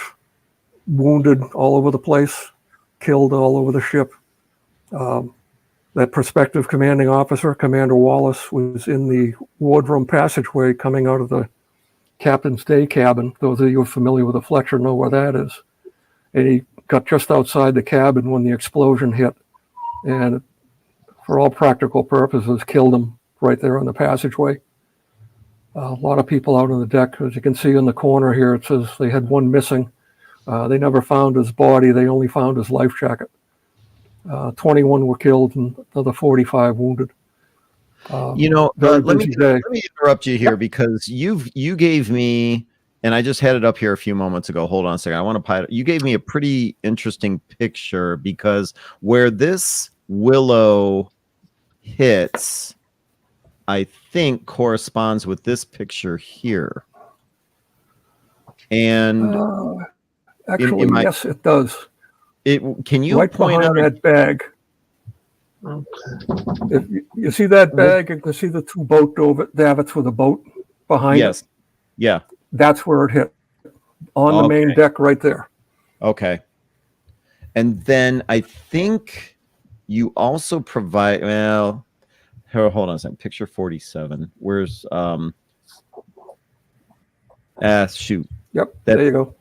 Speaker 2: wounded all over the place, killed all over the ship. That prospective commanding officer, Commander Wallace, was in the wardroom passageway coming out of the captain's day cabin. Those of you who are familiar with the Fletcher know where that is. And he got just outside the cabin when the explosion hit. And for all practical purposes, killed him right there on the passageway. A lot of people out on the deck. As you can see in the corner here, it says they had 1 missing. They never found his body. They only found his life jacket. 21 were killed and another 45 wounded.
Speaker 3: Let me interrupt you here because you gave me, and I just had it up here a few moments ago. Hold on a second. I want to you gave me a pretty interesting picture because where this willow hits, I think corresponds with this picture here. And
Speaker 2: actually, yes, it does.
Speaker 3: Can you
Speaker 2: right
Speaker 3: point out
Speaker 2: that bag? If you see that bag, you can see the 2 boat davits with a boat behind it.
Speaker 3: Yeah.
Speaker 2: That's where it hit, on the main deck right there.
Speaker 3: Okay. And then I think you also provide, well, here, hold on a second. Picture 47. Where's, shoot.
Speaker 2: Yep, there you go.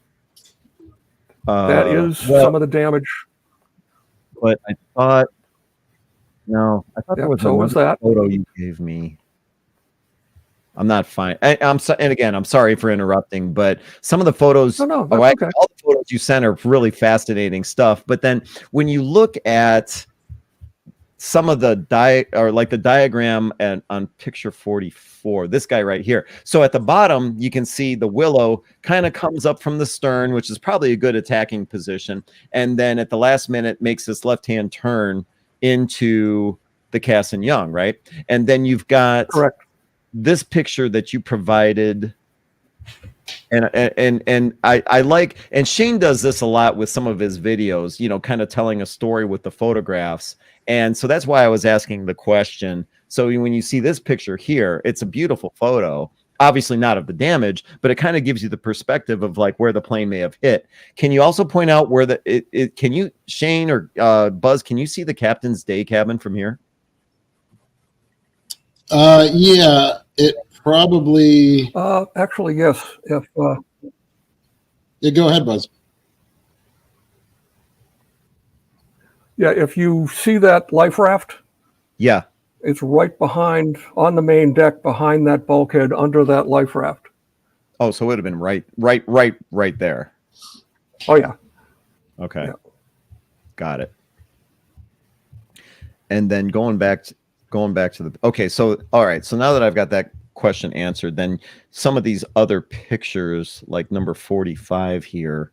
Speaker 2: That is some of the damage.
Speaker 3: But I thought there was another photo you gave me. I'm not fine. I'm sorry for interrupting, but some of the photos,
Speaker 2: okay.
Speaker 3: all the photos you sent are really fascinating stuff. But then when you look at some of the diagram on picture 44, this guy right here. So at the bottom, you can see the willow kind of comes up from the stern, which is probably a good attacking position. And then at the last minute makes this left-hand turn into the Cassin Young, right? And then you've got this picture that you provided. And I like, and Shane does this a lot with some of his videos, kind of telling a story with the photographs. And so that's why I was asking the question. So when you see this picture here, it's a beautiful photo, obviously not of the damage, but it kind of gives you the perspective of like where the plane may have hit. Can you also point out where can you, Shane or Buzz, can you see the captain's day cabin from here?
Speaker 1: Yeah, it probably.
Speaker 2: Actually, yes. If
Speaker 1: yeah, go ahead, Buzz.
Speaker 2: Yeah, if you see that life raft, it's right behind, on the main deck, behind that bulkhead, under that life raft.
Speaker 3: Oh, so it would have been right there.
Speaker 2: Oh yeah.
Speaker 3: Okay.
Speaker 2: Yeah.
Speaker 3: Got it. And then going back to the, okay, so all right, so now that I've got that question answered, then some of these other pictures, like number 45 here,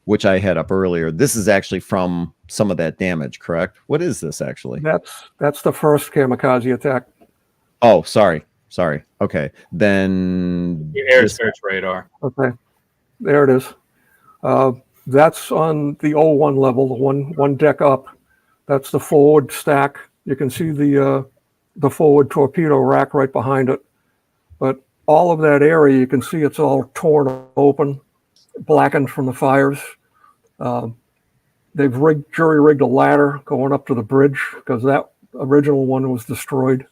Speaker 3: which I had up earlier, this is actually from some of that damage, correct? What is this actually?
Speaker 2: That's the first kamikaze attack.
Speaker 3: Oh, sorry. Okay, then
Speaker 4: the air search radar.
Speaker 2: Okay, there it is. That's on the 01 level, the one deck up. That's the forward stack. You can see the forward torpedo rack right behind it. But all of that area, you can see it's all torn open, blackened from the fires. They've jury-rigged a ladder going up to the bridge because that original one was destroyed.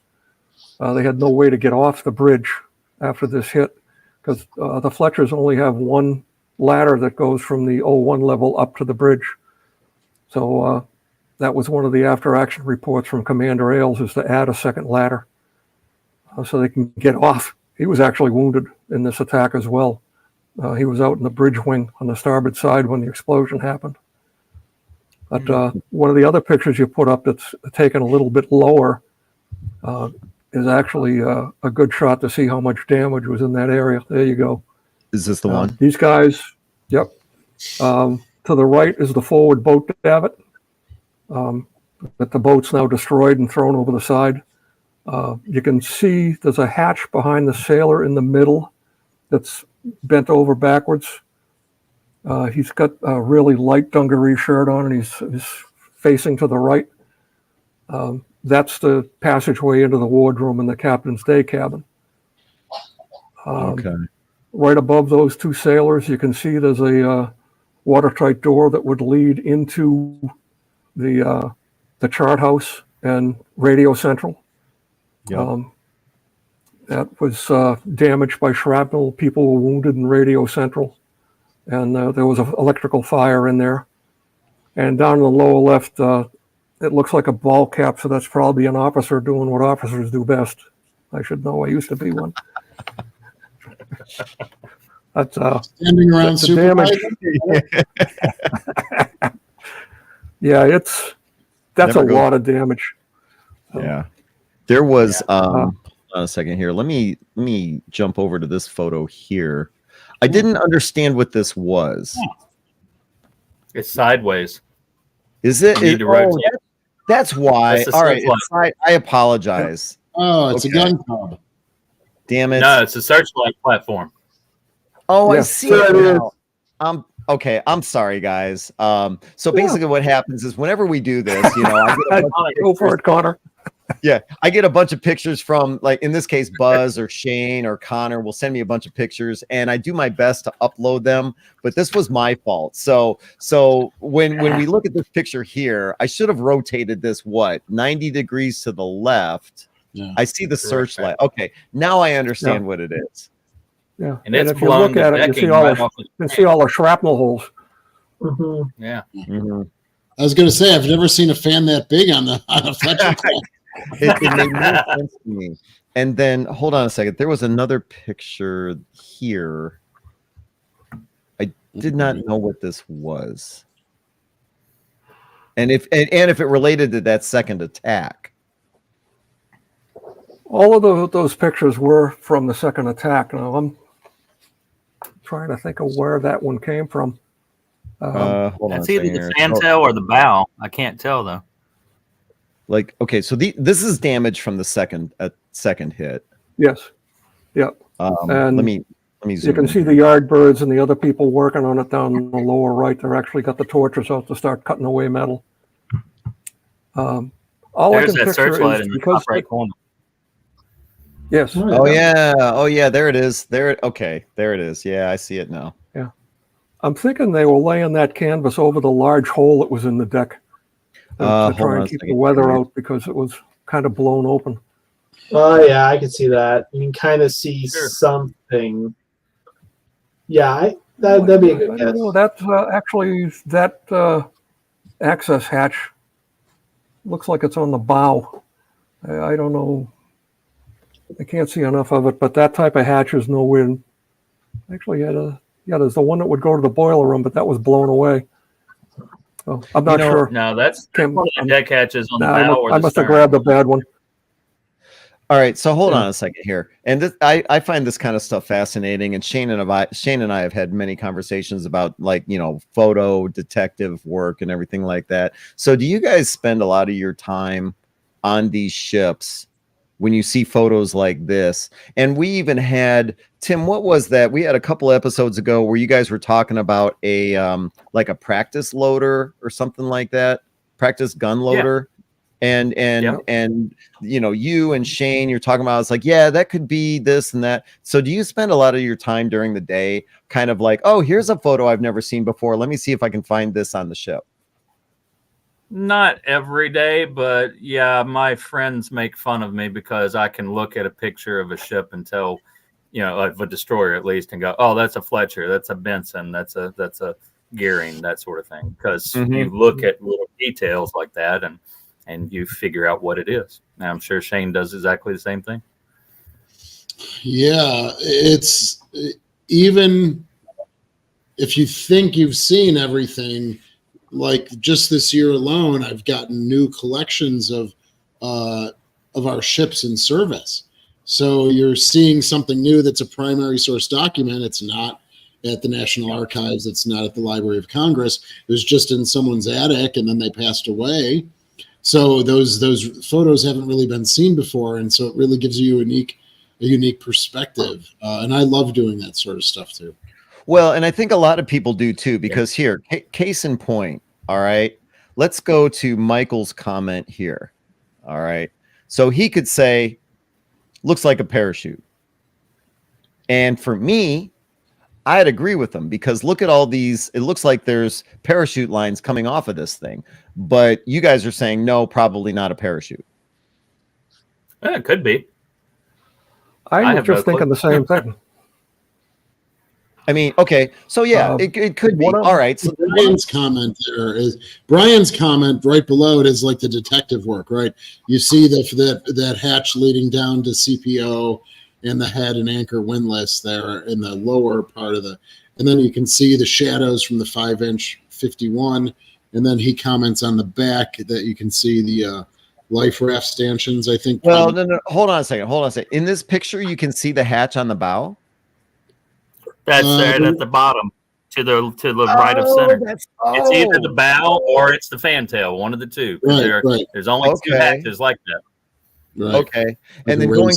Speaker 2: They had no way to get off the bridge after this hit because the Fletchers only have one ladder that goes from the 01 level up to the bridge. So that was one of the after-action reports from Commander Ailes, is to add a second ladder so they can get off. He was actually wounded in this attack as well. He was out in the bridge wing on the starboard side when the explosion happened. But one of the other pictures you put up that's taken a little bit lower is actually a good shot to see how much damage was in that area. There you go.
Speaker 3: Is this the one?
Speaker 2: These guys, yep. To the right is the forward boat davit. but the boat's now destroyed and thrown over the side. You can see there's a hatch behind the sailor in the middle that's bent over backwards. He's got a really light dungaree shirt on, and he's facing to the right. That's the passageway into the wardroom in the captain's day cabin.
Speaker 3: Okay.
Speaker 2: Right above those two sailors, you can see there's a watertight door that would lead into the chart house and radio central.
Speaker 3: Yep.
Speaker 2: That was damaged by shrapnel. People were wounded in radio central, and there was an electrical fire in there. And down in the lower left, it looks like a ball cap, so that's probably an officer doing what officers do best. I should know. I used to be one. That's
Speaker 1: Standing around
Speaker 2: the damage. Yeah, that's
Speaker 3: Never
Speaker 2: a
Speaker 3: goes-
Speaker 2: lot of damage.
Speaker 3: Yeah. There was hold on a second here. Let me jump over to this photo here. I didn't understand what this was.
Speaker 4: It's sideways.
Speaker 3: Is it?
Speaker 4: You need to rotate.
Speaker 3: That's why.
Speaker 4: That's the
Speaker 3: All right.
Speaker 4: searchlight.
Speaker 3: I apologize.
Speaker 1: Oh, it's
Speaker 3: Okay.
Speaker 1: a gun club.
Speaker 3: Damn it.
Speaker 4: No, it's a searchlight platform.
Speaker 3: Oh, I
Speaker 2: Yeah.
Speaker 3: see
Speaker 5: There
Speaker 3: it
Speaker 5: it is.
Speaker 3: now. Okay. I'm sorry, guys. So basically, what happens is whenever we do this,
Speaker 2: Go for it, Connor.
Speaker 3: I get a bunch of pictures from, like, in this case, Buzz or Shane or Connor will send me a bunch of pictures, and I do my best to upload them. But this was my fault. So when we look at this picture here, I should have rotated this 90 degrees to the left.
Speaker 1: Yeah.
Speaker 3: I see the searchlight. Okay, now I understand what it is.
Speaker 2: Yeah,
Speaker 4: And it's
Speaker 2: if you
Speaker 4: blown
Speaker 2: look
Speaker 4: the
Speaker 2: at it, you
Speaker 4: decking
Speaker 2: see all
Speaker 4: right
Speaker 2: the
Speaker 4: off the
Speaker 2: you see all the shrapnel holes.
Speaker 5: Mhm.
Speaker 4: Yeah.
Speaker 3: Mhm.
Speaker 1: I was going to say, I've never seen a fan that big on a Fletcher-class.
Speaker 3: It made no sense to me. And then hold on a second. There was another picture here. I did not know what this was. And if it related to that second attack.
Speaker 2: All of those pictures were from the second attack. Now I'm trying to think of where that one came from.
Speaker 3: Hold on
Speaker 4: That's
Speaker 3: a
Speaker 4: either
Speaker 3: second
Speaker 4: the
Speaker 3: here.
Speaker 4: fantail or the bow. I can't tell though.
Speaker 3: Like, okay, so this is damage from the second hit.
Speaker 2: Yes. Yep. And
Speaker 3: let me
Speaker 2: You
Speaker 3: zoom
Speaker 2: can
Speaker 3: in
Speaker 2: see
Speaker 3: here.
Speaker 2: the Yardbirds and the other people working on it down in the lower right. They're actually got the torches out to start cutting away metal. All
Speaker 4: There's
Speaker 2: I can
Speaker 4: that
Speaker 2: picture
Speaker 4: searchlight
Speaker 2: is
Speaker 4: in the
Speaker 2: because
Speaker 4: top right corner.
Speaker 2: yes,
Speaker 3: Oh yeah, there it is. Okay, there it is. Yeah, I see it now.
Speaker 2: I'm thinking they were laying that canvas over the large hole that was in the deck to
Speaker 3: Hold
Speaker 2: try
Speaker 3: on
Speaker 2: and
Speaker 3: a
Speaker 2: keep the
Speaker 3: second.
Speaker 2: weather out because it was kind of blown open.
Speaker 5: Oh yeah, I can see that. You can kind of see
Speaker 4: Sure.
Speaker 5: something. Yeah, that'd be a good
Speaker 2: I
Speaker 5: guess.
Speaker 2: don't know. That actually that access hatch looks like it's on the bow. I don't know. I can't see enough of it, but that type of hatch is nowhere. Actually, there's the one that would go to the boiler room, but that was blown away. So I'm not sure.
Speaker 4: No, that's
Speaker 2: Can't-
Speaker 4: one of the deck hatches on the
Speaker 2: Nah,
Speaker 4: bow or
Speaker 2: I
Speaker 4: the
Speaker 2: must have
Speaker 4: stern.
Speaker 2: grabbed the bad one.
Speaker 3: All right, so hold
Speaker 2: Yeah.
Speaker 3: on a second here, and I find this kind of stuff fascinating. And Shane and I have had many conversations about, like, photo detective work and everything like that. So, do you guys spend a lot of your time on these ships when you see photos like this? And we even had Tim. What was that? We had a couple episodes ago where you guys were talking about a like a practice loader or something like that, practice gun loader. And you and Shane, you're talking about, it's like, yeah, that could be this and that. So do you spend a lot of your time during the day kind of like, oh, here's a photo I've never seen before, let me see if I can find this on the ship?
Speaker 4: Not every day, but yeah, my friends make fun of me because I can look at a picture of a ship and tell, of a destroyer at least, and go, oh, that's a Fletcher, that's a Benson, that's a Gearing, that sort of thing. Because you look at little details like that and you figure out what it is. And I'm sure Shane does exactly the same thing.
Speaker 1: Yeah, it's even if you think you've seen everything, like just this year alone, I've gotten new collections of our ships in service. So you're seeing something new that's a primary source document. It's not at the National Archives. It's not at the Library of Congress. It was just in someone's attic, and then they passed away. So those photos haven't really been seen before, and so it really gives you a unique perspective. And I love doing that sort of stuff too.
Speaker 3: Well, and I think a lot of people do too, because here, case in point, all right, let's go to Michael's comment here. All right. So he could say, looks like a parachute. And for me, I'd agree with him, because look at all these. It looks like there's parachute lines coming off of this thing. But you guys are saying, no, probably not a parachute.
Speaker 4: It could be.
Speaker 2: I was just thinking the same thing.
Speaker 3: I mean, okay, so yeah, it could be. All right. So
Speaker 1: Brian's comment right below it is like the detective work, right? You see that hatch leading down to CPO and the head and anchor windlass there in the lower part of and then you can see the shadows from the 5-inch 51, and then he comments on the back that you can see the life raft stanchions, I think.
Speaker 3: Well, no, hold on a second. In this picture, you can see the hatch on the bow.
Speaker 4: That's there at the bottom to the right of center. It's either the bow or it's the fantail, one of the two. There's only two hatches like that.
Speaker 1: Right.
Speaker 3: Okay. And then going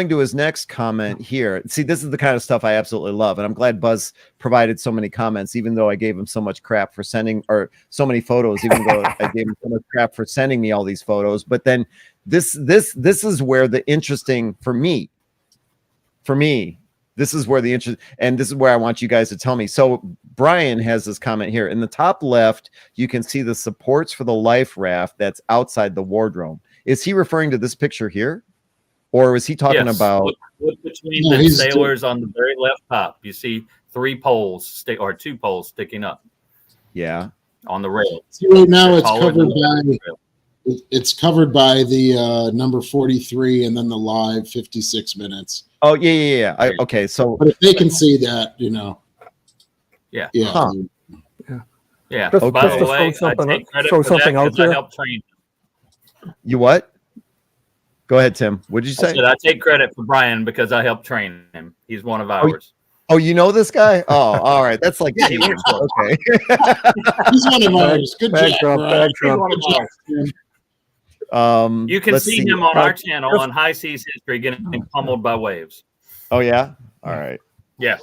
Speaker 3: to his next comment here. See, this is the kind of stuff I absolutely love. And I'm glad Buzz provided so many comments, even though I gave him so much crap for sending, or so many photos, even though I gave him so much crap for sending me all these photos. But then this is where the interesting, for me, this is where the interest, and this is where I want you guys to tell me. So Brian has this comment here. In the top left, you can see the supports for the life raft that's outside the wardroom. Is he referring to this picture here? Or was he talking about...
Speaker 4: Look between the sailors on the very left top. You see 3 poles, or 2 poles sticking up.
Speaker 3: Yeah.
Speaker 4: On the rail.
Speaker 1: See, right now it's covered by the number 43 and then the live 56 minutes.
Speaker 3: Oh, yeah. Okay, so...
Speaker 1: But if they can see that,
Speaker 4: Yeah.
Speaker 1: Yeah.
Speaker 3: Huh.
Speaker 4: Yeah.
Speaker 2: Just,
Speaker 4: By
Speaker 2: just
Speaker 4: the
Speaker 2: to
Speaker 4: way,
Speaker 2: throw something,
Speaker 4: I take credit
Speaker 2: throw
Speaker 4: for
Speaker 2: something
Speaker 4: that
Speaker 2: out
Speaker 4: 'cause I
Speaker 2: there.
Speaker 4: helped train.
Speaker 3: You what? Go ahead, Tim. What did you say?
Speaker 4: I said I take credit for Brian because I helped train him. He's one of ours.
Speaker 3: Oh, you know this guy? Oh, all right. That's like cheating. Okay.
Speaker 1: He's one of ours. Good job.
Speaker 2: Bag drop.
Speaker 4: You can see him on our channel on High Seas History getting pummeled by waves.
Speaker 3: Oh yeah. All right.
Speaker 4: Yeah.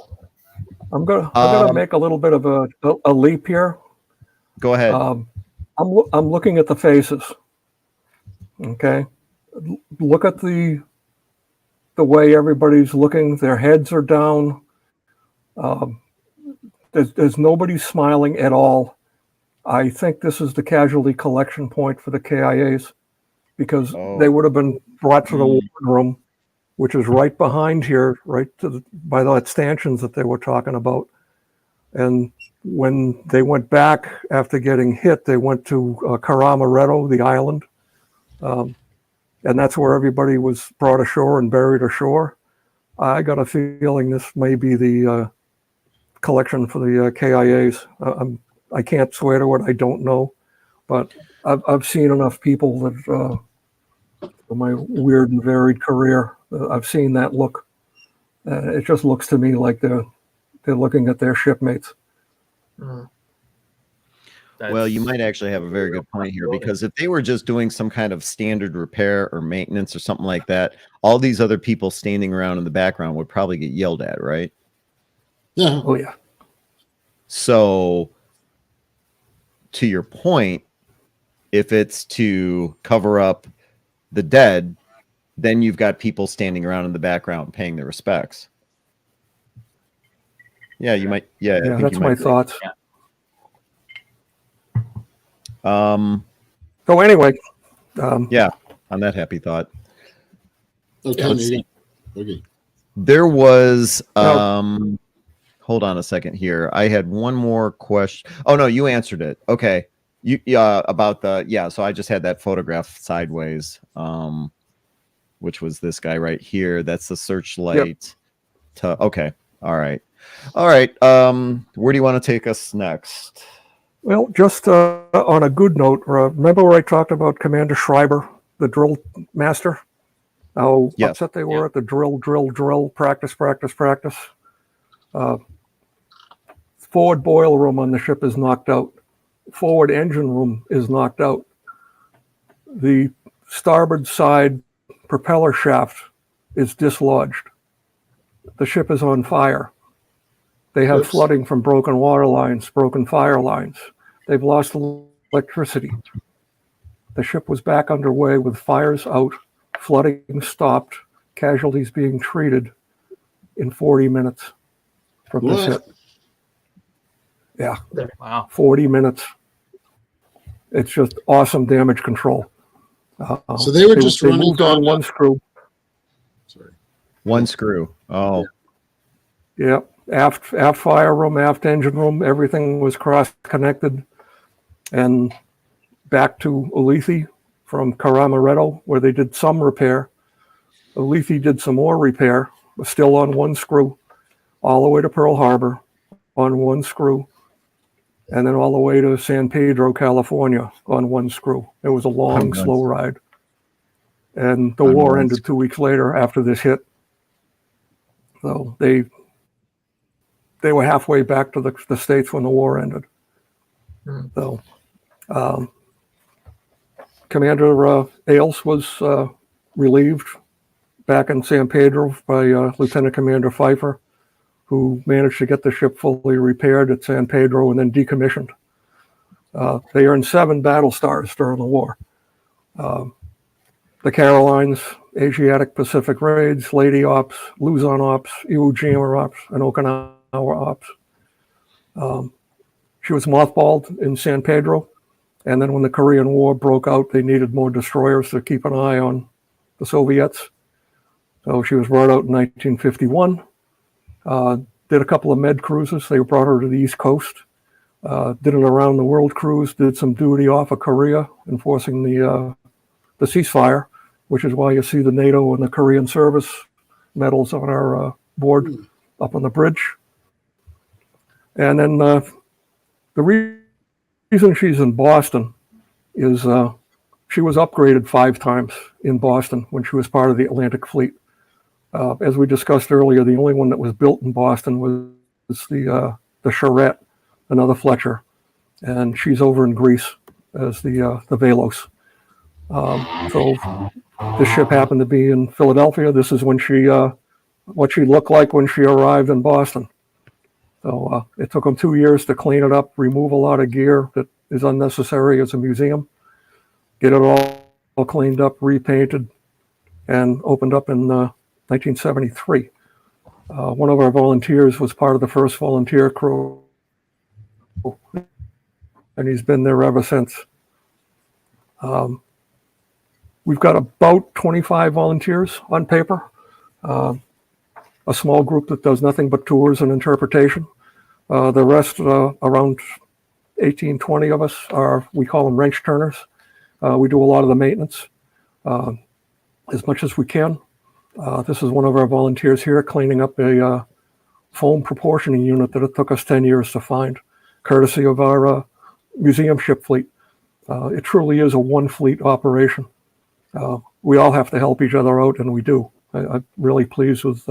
Speaker 2: I'm gonna make a little bit of a leap here.
Speaker 3: Go ahead.
Speaker 2: I'm looking at the faces. Okay, look at the way everybody's looking. Their heads are down. There's nobody smiling at all. I think this is the casualty collection point for the KIAs, because they would have been brought to the ward room, which is right behind here, right by the stanchions that they were talking about. And when they went back after getting hit, they went to Karamaretto, the island. And that's where everybody was brought ashore and buried ashore. I got a feeling this may be the collection for the KIAs. I can't swear to it. I don't know, but I've seen enough people that for my weird and varied career, I've seen that look. It just looks to me like they're looking at their shipmates.
Speaker 3: Well, you might actually have a very good point here, because if they were just doing some kind of standard repair or maintenance or something like that, all these other people standing around in the background would probably get yelled at, right?
Speaker 1: Yeah.
Speaker 2: Oh yeah.
Speaker 3: So, to your point, if it's to cover up the dead, then you've got people standing around in the background paying their respects. Yeah, you might. Yeah, I think
Speaker 2: that's my thoughts.
Speaker 3: Yeah.
Speaker 2: So anyway,
Speaker 3: yeah, on that happy thought.
Speaker 1: Okay.
Speaker 3: There was hold on a second here. I had one more question. Oh no, you answered it. Okay. You about the so I just had that photograph sideways, which was this guy right here. That's the searchlight. Yep. Okay. All right. Where do you want to take us next?
Speaker 2: Well, just on a good note, remember where I talked about Commander Schreiber, the drill master? How upset they were at the drill, practice. Forward boiler room on the ship is knocked out. Forward engine room is knocked out. The starboard side propeller shaft is dislodged. The ship is on fire. They have flooding from broken water lines, broken fire lines. They've lost electricity. The ship was back underway with fires out, flooding stopped, casualties being treated in 40 minutes from this hit. Yeah.
Speaker 4: Wow.
Speaker 2: 40 minutes. It's just awesome damage control.
Speaker 1: So they were just running
Speaker 2: moved on one screw.
Speaker 1: Sorry.
Speaker 3: One screw. Oh.
Speaker 2: Yeah. Aft fire room, aft engine room, everything was cross-connected. And back to Ulithi from Karamaretto, where they did some repair. Ulithi did some more repair, but still on one screw, all the way to Pearl Harbor on one screw, and then all the way to San Pedro, California on one screw. It was a long, slow ride. And the war ended 2 weeks later after this hit. So they were halfway back to the States when the war ended. So Commander Ailes was relieved back in San Pedro by Lieutenant Commander Pfeiffer, who managed to get the ship fully repaired at San Pedro and then decommissioned. They earned 7 battle stars during the war. The Carolines, Asiatic Pacific Raids, Lady Ops, Luzon Ops, Iwo Jima Ops, and Okinawa Ops. She was mothballed in San Pedro, and then when the Korean War broke out, they needed more destroyers to keep an eye on the Soviets. So she was brought out in 1951, did a couple of med cruises. They brought her to the East Coast, did an around the world cruise, did some duty off of Korea, enforcing the ceasefire, which is why you see the NATO and the Korean service medals on our board up on the bridge. And then the reason she's in Boston is she was upgraded 5 times in Boston when she was part of the Atlantic Fleet. As we discussed earlier, the only one that was built in Boston was the Charette, another Fletcher, and she's over in Greece as the Velos. So this ship happened to be in Philadelphia. This is when what she looked like when she arrived in Boston. So it took them 2 years to clean it up, remove a lot of gear that is unnecessary as a museum, get it all cleaned up, repainted, and opened up in 1973. One of our volunteers was part of the first volunteer crew, and he's been there ever since. We've got about 25 volunteers on paper, a small group that does nothing but tours and interpretation. The rest, around 18, 20 of us, we call them wrench turners. We do a lot of the maintenance as much as we can. This is one of our volunteers here cleaning up a foam proportioning unit that it took us 10 years to find, courtesy of our museum ship fleet. It truly is a one fleet operation. We all have to help each other out, and we do. I'm really pleased with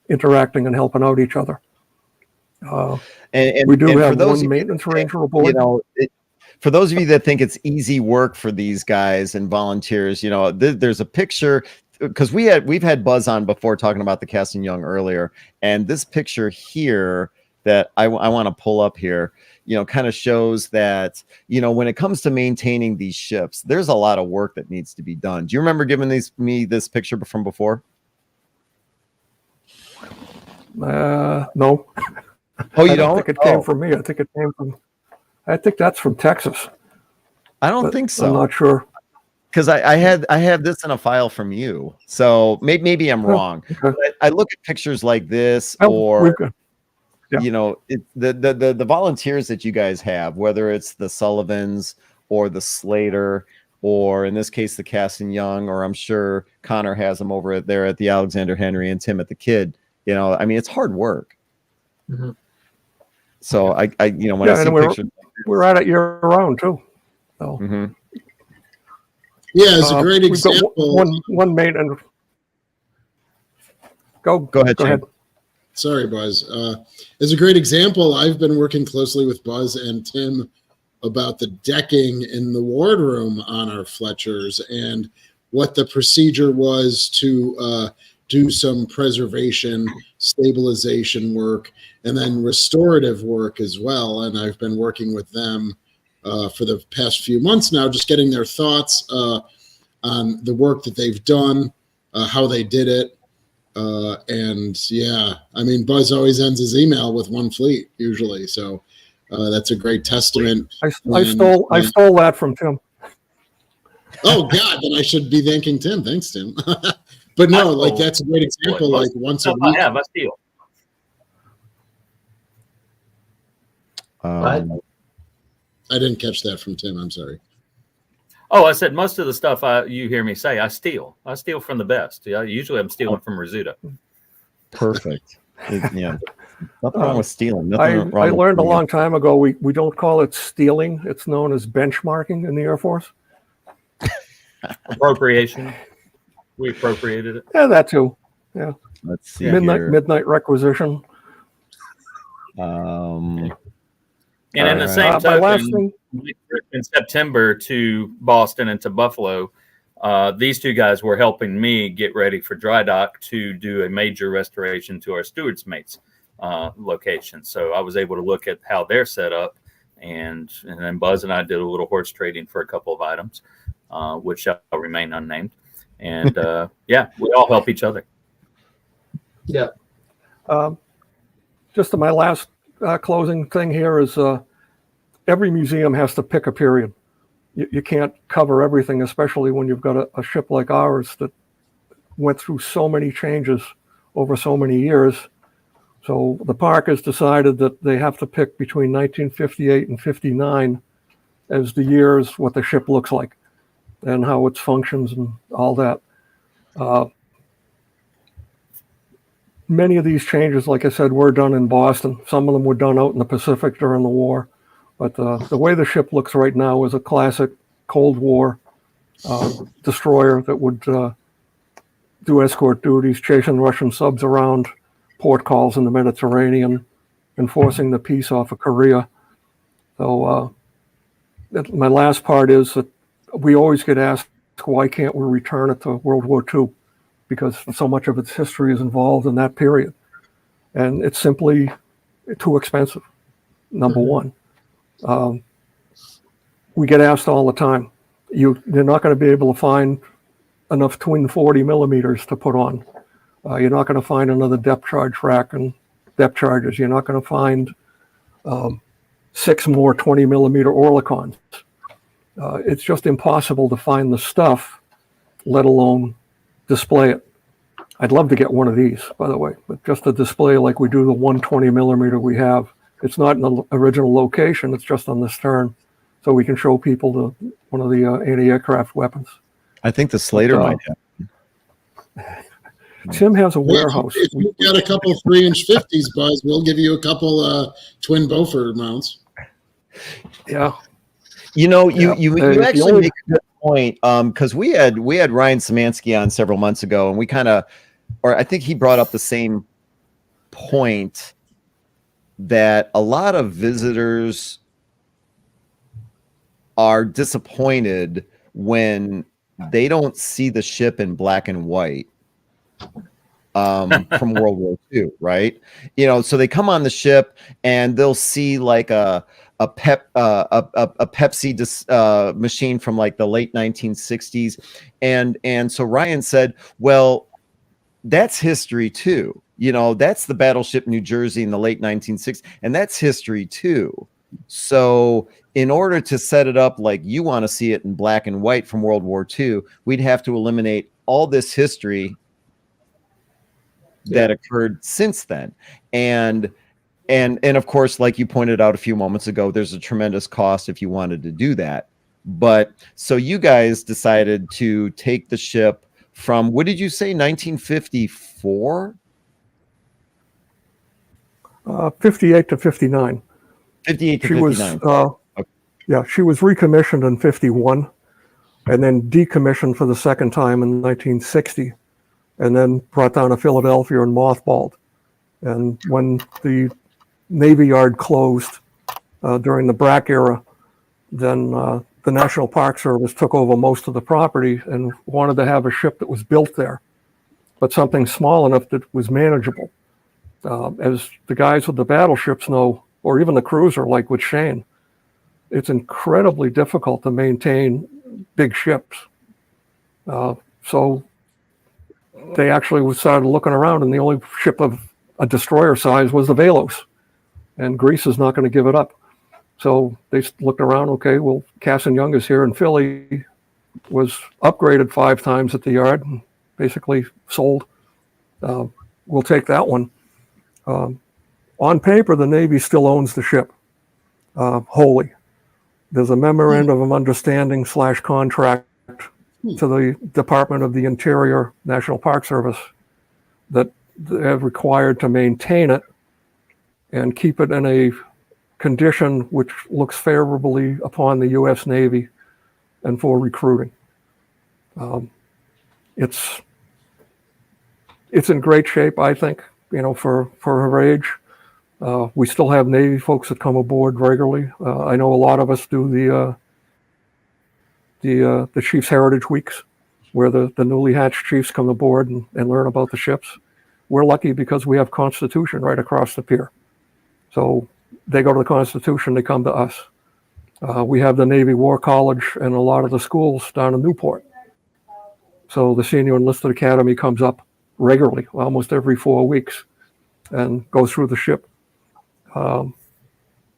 Speaker 2: interacting and helping out each other. We do have one maintenance ranger aboard.
Speaker 3: You know, for those of you that think it's easy work for these guys and volunteers, you know, there's a picture, because we've had Buzz on before talking about the Cassin Young earlier, and this picture here that I want to pull up here, you know, kind of shows that, you know, when it comes to maintaining these ships, there's a lot of work that needs to be done. Do you remember giving me this picture from before?
Speaker 2: No.
Speaker 3: Oh, you
Speaker 2: I
Speaker 3: don't?
Speaker 2: think it came from me. I think that's from Texas.
Speaker 3: I don't think so.
Speaker 2: I'm not sure.
Speaker 3: Because I have this in a file from you, so maybe I'm wrong.
Speaker 2: Okay.
Speaker 3: But I look at pictures like this,
Speaker 2: Yeah.
Speaker 3: You know, the volunteers that you guys have, whether it's the Sullivans or the Slater, or in this case the Cassin Young, or I'm sure Connor has them over there at the Alexander Henry, and Tim at the Kid. You know, I mean, it's hard work.
Speaker 5: Mm-hmm.
Speaker 3: So I you know, when I see pictures,
Speaker 2: we're at it year round too. So.
Speaker 3: Mm-hmm.
Speaker 1: Yeah, it's a great
Speaker 2: we've got
Speaker 1: example.
Speaker 2: one mate and go ahead.
Speaker 1: Sorry, Buzz. It's a great example. I've been working closely with Buzz and Tim about the decking in the wardroom on our Fletchers and what the procedure was to do some preservation, stabilization work, and then restorative work as well. And I've been working with them for the past few months now, just getting their thoughts on the work that they've done, how they did it. And yeah, I mean, Buzz always ends his email with one fleet usually. So that's a great testament.
Speaker 2: I stole that from Tim.
Speaker 1: Oh God, then I should be thanking Tim. Thanks, Tim. But no, like that's a great example. Like once a week.
Speaker 4: I steal.
Speaker 1: I didn't catch that from Tim. I'm sorry.
Speaker 4: Oh, I said most of the stuff you hear me say, I steal. I steal from the best. Yeah, usually I'm stealing from Rizzuto.
Speaker 3: Perfect. Yeah, nothing wrong with stealing.
Speaker 2: I learned a long time ago we don't call it stealing. It's known as benchmarking in the Air Force.
Speaker 4: Appropriation. We appropriated it.
Speaker 2: Yeah, that too. Yeah.
Speaker 3: Let's see.
Speaker 2: Midnight requisition.
Speaker 4: And in the same token, in September to Boston and to Buffalo, these two guys were helping me get ready for dry dock to do a major restoration to our stewards mates location. So I was able to look at how they're set up, and then Buzz and I did a little horse trading for a couple of items, which shall remain unnamed. And yeah, we all help each other.
Speaker 5: Yeah.
Speaker 2: Just my last closing thing here is every museum has to pick a period. You can't cover everything, especially when you've got a ship like ours that went through so many changes over so many years. So the park has decided that they have to pick between 1958 and 59 as the years what the ship looks like and how it functions and all that. Many of these changes, like I said, were done in Boston. Some of them were done out in the Pacific during the war. But the way the ship looks right now is a classic Cold War destroyer that would do escort duties, chasing Russian subs around port calls in the Mediterranean, enforcing the peace off of Korea. So my last part is that we always get asked, why can't we return it to World War II? Because so much of its history is involved in that period. And it's simply too expensive, number one. We get asked all the time, you're not going to be able to find enough twin 40 millimeters to put on. You're not going to find another depth charge rack and depth charges. You're not going to find 6 more 20 millimeter Orlicons. It's just impossible to find the stuff, let alone display it. I'd love to get one of these, by the way, but just to display like we do the 120 millimeter we have. It's not in the original location. It's just on the stern, so we can show people one of the anti-aircraft weapons.
Speaker 3: I think the Slater might have.
Speaker 2: Tim has a warehouse.
Speaker 1: If you've got a couple 3-inch 50s, Buzz, we'll give you a couple twin Beaufort mounts.
Speaker 2: Yeah.
Speaker 3: You know, you actually make a good point, because we had Ryan Szymanski on several months ago, and we kind of, or I think he brought up the same point, that a lot of visitors are disappointed when they don't see the ship in black and white from World War II, right? You know, so they come on the ship and they'll see like a Pepsi machine from like the late 1960s, and so Ryan said, well, that's history too. You know, that's the battleship New Jersey in the late 1960s, and that's history too. So in order to set it up like you want to see it in black and white from World War II, we'd have to eliminate all this history that occurred since then. And of course, like you pointed out a few moments ago, there's a tremendous cost if you wanted to do that. But so you guys decided to take the ship from, what did you say, 1954?
Speaker 2: 58 to 59.
Speaker 3: 58 to
Speaker 2: she
Speaker 3: 59.
Speaker 2: Was, yeah, she was recommissioned in 51 and then decommissioned for the second time in 1960 and then brought down to Philadelphia and mothballed. And when the Navy Yard closed during the BRAC era, then the National Park Service took over most of the property and wanted to have a ship that was built there, but something small enough that was manageable. As the guys with the battleships know, or even the cruiser, like with Shane, it's incredibly difficult to maintain big ships. So they actually started looking around, and the only ship of a destroyer size was the Velos, and Greece is not going to give it up. So they looked around. Okay, well, CASSIN YOUNG is here in Philly, was upgraded 5 times at the yard, and basically sold. We'll take that one. On paper, the Navy still owns the ship wholly. There's a memorandum of understanding / contract to the Department of the Interior National Park Service that they're required to maintain it and keep it in a condition which looks favorably upon the U.S. Navy and for recruiting. It's in great shape, I think, for her age. We still have Navy folks that come aboard regularly. I know a lot of us do the Chiefs Heritage Weeks, where the newly hatched chiefs come aboard and learn about the ships. We're lucky because we have Constitution right across the pier. So they go to the Constitution, they come to us. We have the Navy War College and a lot of the schools down in Newport. So the Senior Enlisted Academy comes up regularly, almost every 4 weeks, and goes through the ship.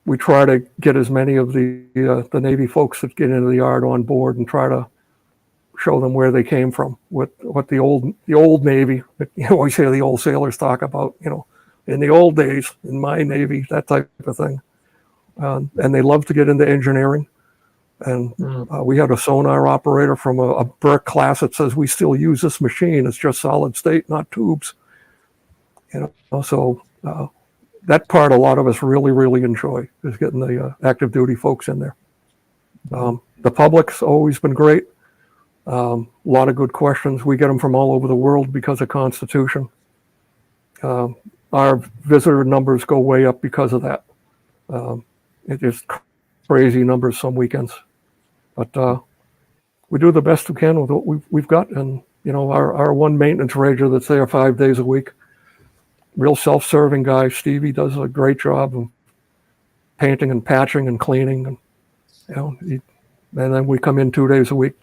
Speaker 2: We try to get as many of the Navy folks that get into the yard on board and try to show them where they came from, what the old Navy, you always hear the old sailors talk about, in the old days, in my Navy, that type of thing. And they love to get into engineering. And we had a sonar operator from a Burke class that says we still use this machine. It's just solid state, not tubes. So that part a lot of us really, really enjoy, is getting the active duty folks in there. The public's always been great. A lot of good questions. We get them from all over the world because of Constitution. Our visitor numbers go way up because of that. It is crazy numbers some weekends, but we do the best we can with what we've got. And our one maintenance ranger that's there 5 days a week, real self-serving guy. Stevie does a great job of painting and patching and cleaning, and then we come in 2 days a week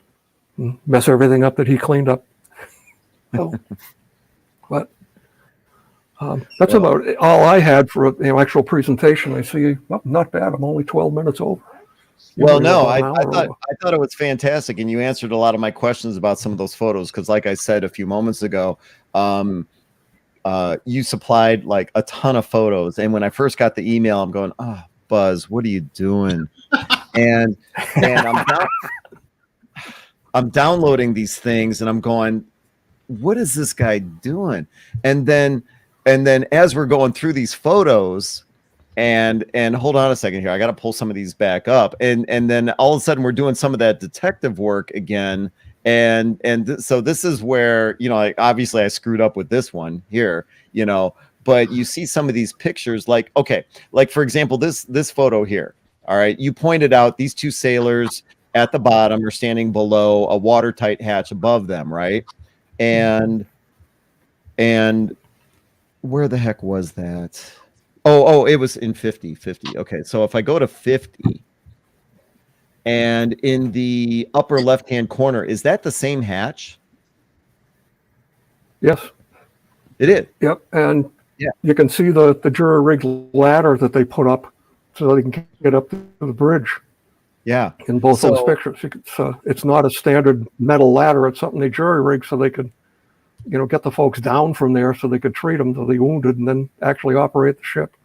Speaker 2: and mess everything up that he cleaned up. So, but that's about all I had for actual presentation. I see, not bad. I'm only 12 minutes over.
Speaker 3: Well, no, I thought it was fantastic, and you answered a lot of my questions about some of those photos. Because, like I said a few moments ago, you supplied like a ton of photos, and when I first got the email, I'm going, "Oh, Buzz, what are you doing?" and I'm downloading these things, and I'm going, "What is this guy doing?" And then as we're going through these photos, and hold on a second here, I got to pull some of these back up, and then all of a sudden we're doing some of that detective work again, so this is where obviously I screwed up with this one here, but you see some of these pictures, like for example this photo here. All right, you pointed out these two sailors at the bottom are standing below a watertight hatch above them, right? And where the heck was that? Oh, it was in 50. Okay, so if I go to 50, and in the upper left-hand corner, is that the same hatch?
Speaker 2: Yes.
Speaker 3: It is.
Speaker 2: Yep, and you can see the jury rig ladder that they put up so they can get up to the bridge.
Speaker 3: Yeah.
Speaker 2: In both those pictures. So it's not a standard metal ladder. It's something they jury rig so they could get the folks down from there so they could treat them to the wounded and then actually operate the ship.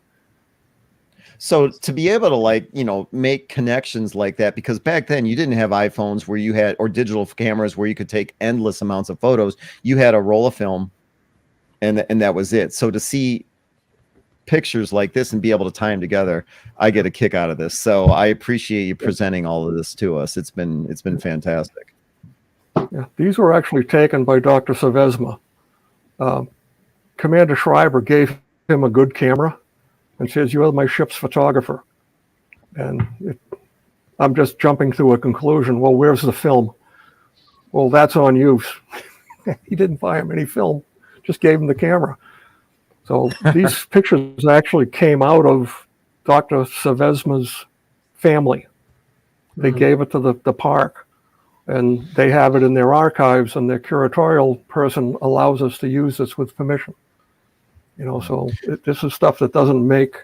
Speaker 3: So to be able to make connections like that, because back then you didn't have iPhones where you had, or digital cameras where you could take endless amounts of photos. You had a roll of film and that was it. So to see pictures like this and be able to tie them together, I get a kick out of this. So I appreciate you presenting all of this to us. It's been fantastic.
Speaker 2: Yeah, these were actually taken by Dr. Savezma. Commander Schreiber gave him a good camera and says, "You are my ship's photographer." And I'm just jumping to a conclusion. Well, where's the film? Well, that's on use. He didn't buy him any film, just gave him the camera. So these pictures actually came out of Dr. Savezma's family. They gave it to the park, and they have it in their archives, and their curatorial person allows us to use this with permission. So this is stuff that doesn't make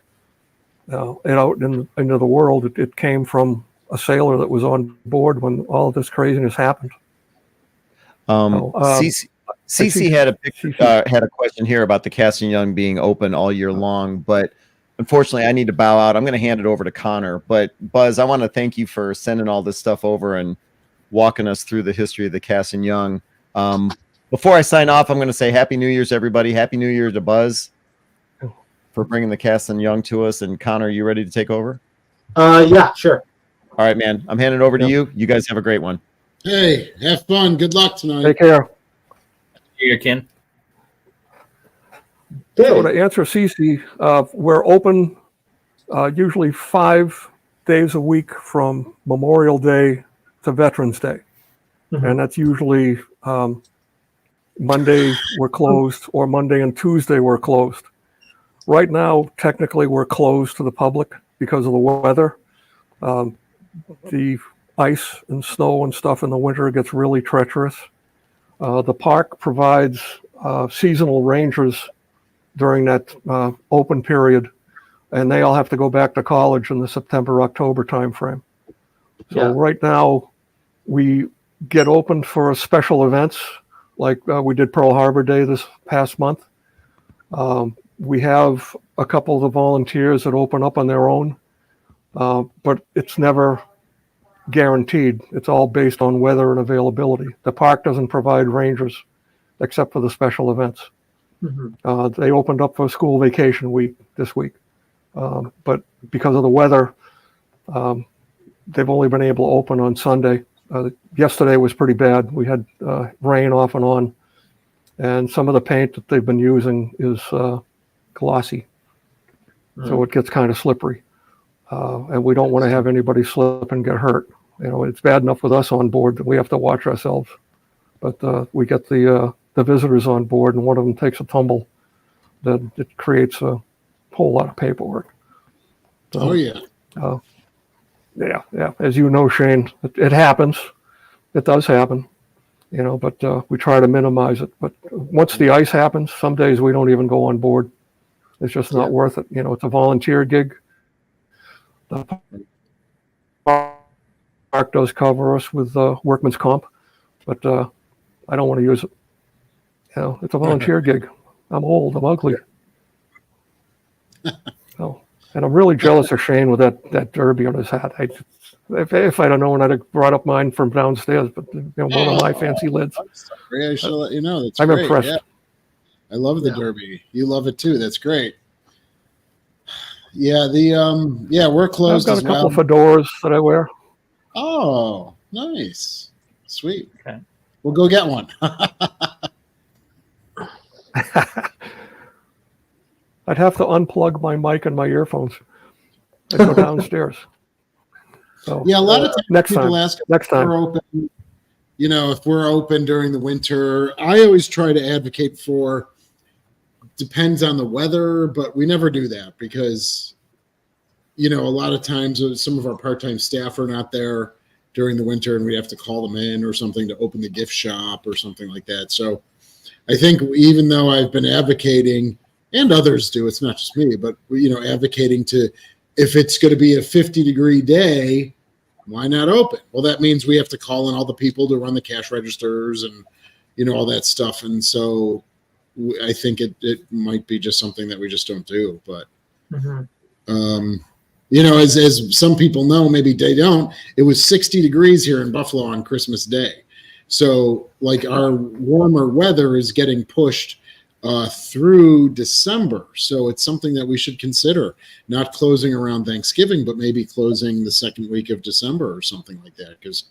Speaker 2: it out into the world. It came from a sailor that was on board when all of this craziness happened.
Speaker 3: CC had a question here about the Cassin Young being open all year long, but unfortunately I need to bow out. I'm going to hand it over to Connor, but Buzz, I want to thank you for sending all this stuff over and walking us through the history of the Cassin Young. Before I sign off, I'm going to say Happy New Year's, everybody. Happy New Year to Buzz for bringing the Cassin Young to us. And Connor, you ready to take over?
Speaker 5: Yeah, sure.
Speaker 3: All right, man. I'm handing it over to you. You guys have a great one.
Speaker 1: Hey, have fun. Good luck tonight.
Speaker 2: Take care.
Speaker 4: Here, Ken.
Speaker 2: So to answer Cece, we're open usually 5 days a week from Memorial Day to Veterans Day. And that's usually Monday we're closed, or Monday and Tuesday we're closed. Right now, technically, we're closed to the public because of the weather. The ice and snow and stuff in the winter gets really treacherous. The park provides seasonal rangers during that open period, and they all have to go back to college in the September-October timeframe. So right now, we get open for special events, like we did Pearl Harbor Day this past month. We have a couple of the volunteers that open up on their own, but it's never guaranteed. It's all based on weather and availability. The park doesn't provide rangers except for the special events. They opened up for school vacation week this week, but because of the weather, they've only been able to open on Sunday. Yesterday was pretty bad. We had rain off and on, and some of the paint that they've been using is glossy, so it gets kind of slippery. And we don't want to have anybody slip and get hurt. It's bad enough with us on board that we have to watch ourselves. But we get the visitors on board, and one of them takes a tumble, then it creates a whole lot of paperwork. So, yeah. As you know, Shane, it happens. It does happen, but we try to minimize it. But once the ice happens, some days we don't even go on board. It's just not worth it. It's a volunteer gig. The park does cover us with workman's comp, but I don't want to use it. It's a volunteer gig. I'm old. I'm ugly. And I'm really jealous of Shane with that derby on his hat. If I'd have known, I'd have brought up mine from downstairs, but one of my fancy lids.
Speaker 1: I'm sorry, I should let you know. That's
Speaker 2: I'm
Speaker 1: great.
Speaker 2: impressed.
Speaker 1: Yeah. I love the derby. You love it too. That's great. Yeah, we're closed.
Speaker 2: I've got a couple of fedoras that I wear.
Speaker 1: Oh, nice. Sweet.
Speaker 4: Okay.
Speaker 1: We'll go get one.
Speaker 2: I'd have to unplug my mic and my earphones and go downstairs. So,
Speaker 1: yeah, a lot of times
Speaker 2: next
Speaker 1: people
Speaker 2: time.
Speaker 1: ask if
Speaker 2: Next time.
Speaker 1: we're open, if we're open during the winter. I always try to advocate for depends on the weather, but we never do that because, a lot of times some of our part-time staff are not there during the winter and we have to call them in or something to open the gift shop or something like that. So I think even though I've been advocating, and others do, it's not just me, but, advocating to, if it's going to be a 50-degree day, why not open? Well, that means we have to call in all the people to run the cash registers and, all that stuff. And so I think it might be just something that we just don't do. But, as some people know, maybe they don't, it was 60 degrees here in Buffalo on Christmas Day. So like our warmer weather is getting pushed through December. So it's something that we should consider, not closing around Thanksgiving, but maybe closing the second week of December or something like that, because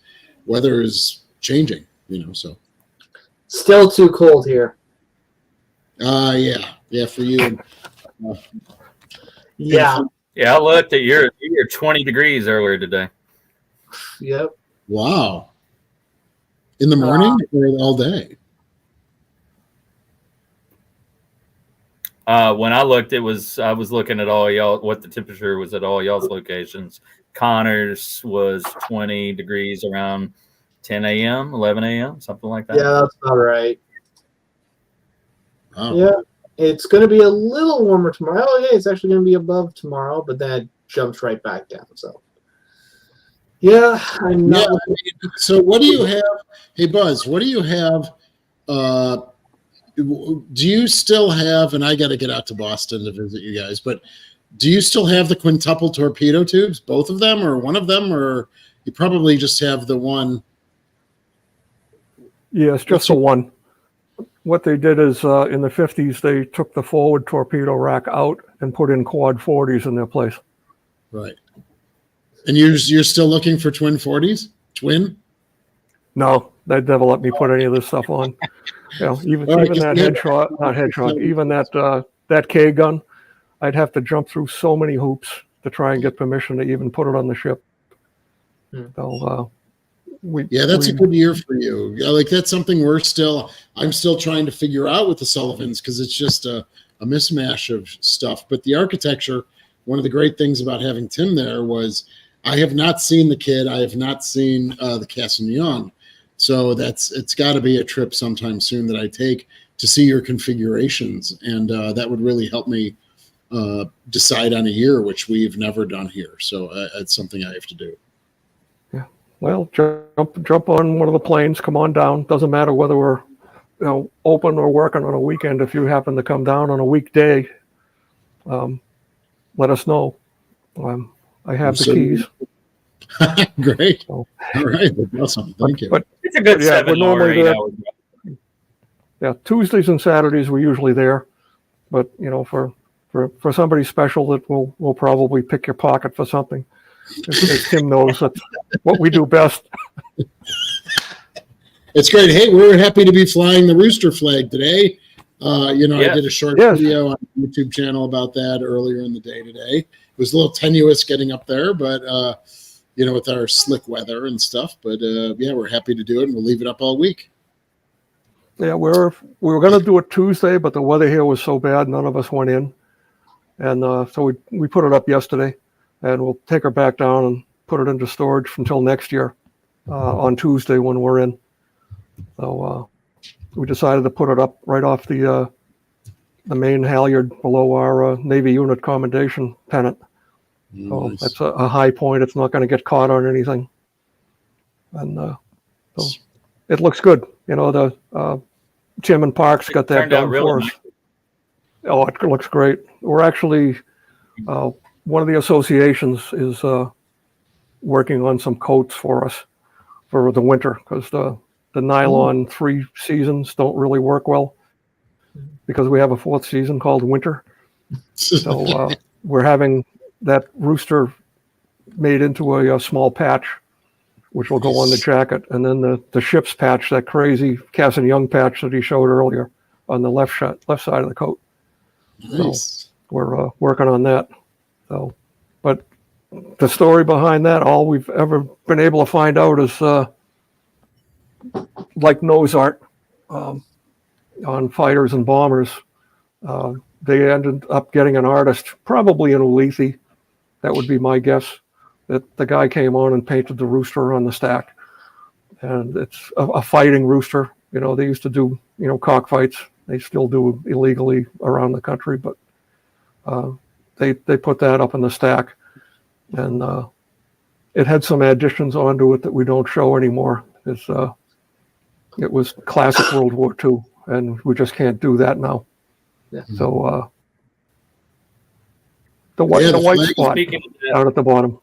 Speaker 1: weather is changing, so.
Speaker 5: Still too cold here.
Speaker 1: Yeah, for you.
Speaker 5: Yeah.
Speaker 4: Yeah, I looked at your 20 degrees earlier today.
Speaker 5: Yep.
Speaker 1: Wow. In the morning or all day?
Speaker 4: When I looked, I was looking at all y'all, what the temperature was at all y'all's locations. Connors was 20 degrees around 10 a.m., 11 a.m., something like that.
Speaker 5: Yeah, that's about right.
Speaker 1: Wow.
Speaker 5: Yeah, it's going to be a little warmer tomorrow. Oh, yeah, it's actually going to be above tomorrow, but then it jumps right back down. So, yeah, I'm not.
Speaker 1: Yeah, I mean, so what do you have? Hey, Buzz, what do you have? Do you still have, and I got to get out to Boston to visit you guys, but do you still have the quintuple torpedo tubes, both of them or one of them, or you probably just have the one?
Speaker 2: Yeah, it's just the one. What they did is in the 50s, they took the forward torpedo rack out and put in quad 40s in their place.
Speaker 1: Right. And you're still looking for twin 40s? Twin?
Speaker 2: No, they'd never let me put any of this stuff on. You know, even that headshot, not headshot, even that K gun, I'd have to jump through so many hoops to try and get permission to even put it on the ship. So
Speaker 1: that's a good year for you. Like that's something I'm still trying to figure out with the Sullivans because it's just a mismatch of stuff. But the architecture, one of the great things about having Tim there was I have not seen the kid. I have not seen the Cassin Young. So it's got to be a trip sometime soon that I take to see your configurations. And that would really help me decide on a year, which we've never done here. So it's something I have to do.
Speaker 2: Yeah. Well, jump on one of the planes, come on down. Doesn't matter whether we're open or working on a weekend. If you happen to come down on a weekday, let us know. I have the keys.
Speaker 1: Great. So, all right. That's awesome. Thank you.
Speaker 4: But it's a good 7 or 8 hours.
Speaker 2: Yeah, Tuesdays and Saturdays we're usually there, but for somebody special that we'll probably pick your pocket for something. As Tim knows, that's what we do best.
Speaker 1: It's great. Hey, we're happy to be flying the rooster flag today. I did a short video on the YouTube channel about that earlier in the day today. It was a little tenuous getting up there, but with our slick weather and stuff. But we're happy to do it, and we'll leave it up all week.
Speaker 2: Yeah, we were going to do it Tuesday, but the weather here was so bad, none of us went in, and so we put it up yesterday, and we'll take her back down and put it into storage until next year on Tuesday when we're in. So we decided to put it up right off the main halyard below our Navy unit commendation pennant. So
Speaker 1: nice.
Speaker 2: That's a high point. It's not going to get caught on anything. And so it looks good. Tim and Parks got that done for us. Oh, it looks great. We're actually, one of the associations is working on some coats for us for the winter because the nylon 3 seasons don't really work well because we have a 4th season called winter. So we're having that rooster made into a small patch, which will go on the jacket. And then the ship's patch, that crazy Cassin Young patch that he showed earlier on the left side of the coat.
Speaker 1: Nice.
Speaker 2: So we're working on that. So, but the story behind that, all we've ever been able to find out is like nose art on fighters and bombers. They ended up getting an artist, probably in Ulithi. That would be my guess, that the guy came on and painted the rooster on the stack. And it's a fighting rooster. They used to do, cockfights. They still do illegally around the country, but they put that up in the stack. And it had some additions onto it that we don't show anymore. It was classic World War II, and we just can't do that now.
Speaker 5: Yeah.
Speaker 2: So the white spot out at the bottom.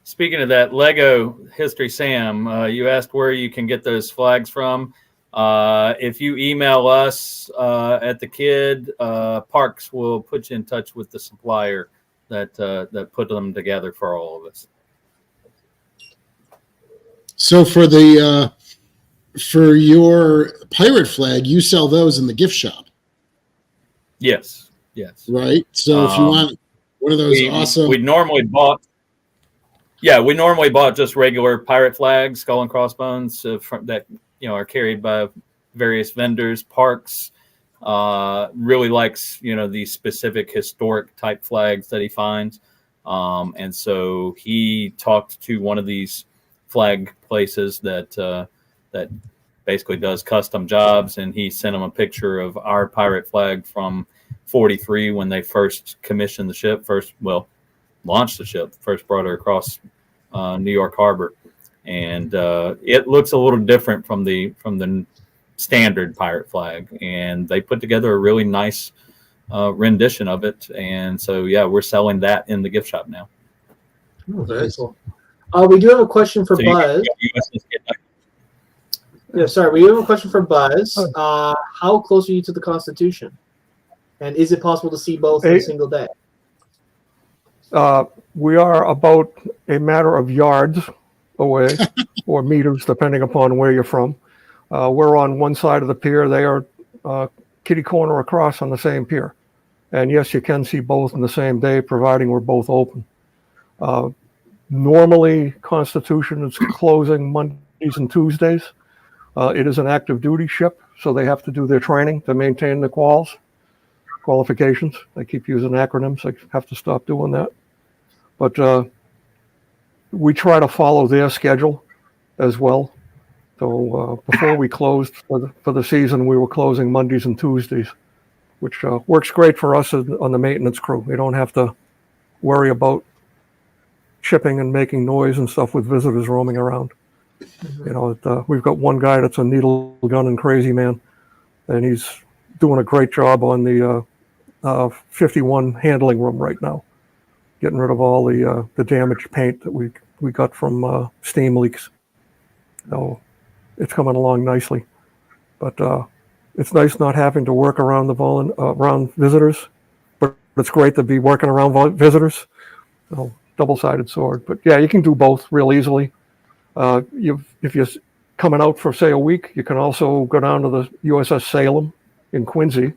Speaker 4: Speaking of that, Lego History Sam, you asked where you can get those flags from. If you email us at the Kid, Parks will put you in touch with the supplier that put them together for all of us.
Speaker 1: So for your pirate flag, you sell those in the gift shop.
Speaker 4: Yes.
Speaker 1: Right. So if you want one of those awesome,
Speaker 4: we normally bought Yeah, we normally bought just regular pirate flags, skull and crossbones that are carried by various vendors. Parks really likes these specific historic type flags that he finds, and so he talked to one of these flag places that basically does custom jobs, and he sent him a picture of our pirate flag from 43 when they first commissioned the ship, launched the ship, first brought her across New York Harbor, and it looks a little different from the standard pirate flag, and they put together a really nice rendition of it, and so we're selling that in the gift shop now.
Speaker 5: Oh, very cool. We do have a question for Buzz. Yeah, sorry. We have a question for Buzz. How close are you to the Constitution? And is it possible to see both in a single day?
Speaker 2: We are about a matter of yards away, or meters, depending upon where you're from. We're on one side of the pier. They are kitty corner across on the same pier. And yes, you can see both in the same day, providing we're both open. Normally, Constitution is closing Mondays and Tuesdays. It is an active duty ship, so they have to do their training to maintain the qualifications. They keep using acronyms. I have to stop doing that. But we try to follow their schedule as well. So before we closed for the season, we were closing Mondays and Tuesdays, which works great for us on the maintenance crew. We don't have to worry about shipping and making noise and stuff with visitors roaming around. We've got one guy that's a needle gun and crazy man, and he's doing a great job on the 51 handling room right now, getting rid of all the damaged paint that we got from steam leaks. So it's coming along nicely, but it's nice not having to work around around visitors, but it's great to be working around visitors. Double-sided sword. But yeah, you can do both real easily. If you're coming out for, say, a week, you can also go down to the USS Salem in Quincy,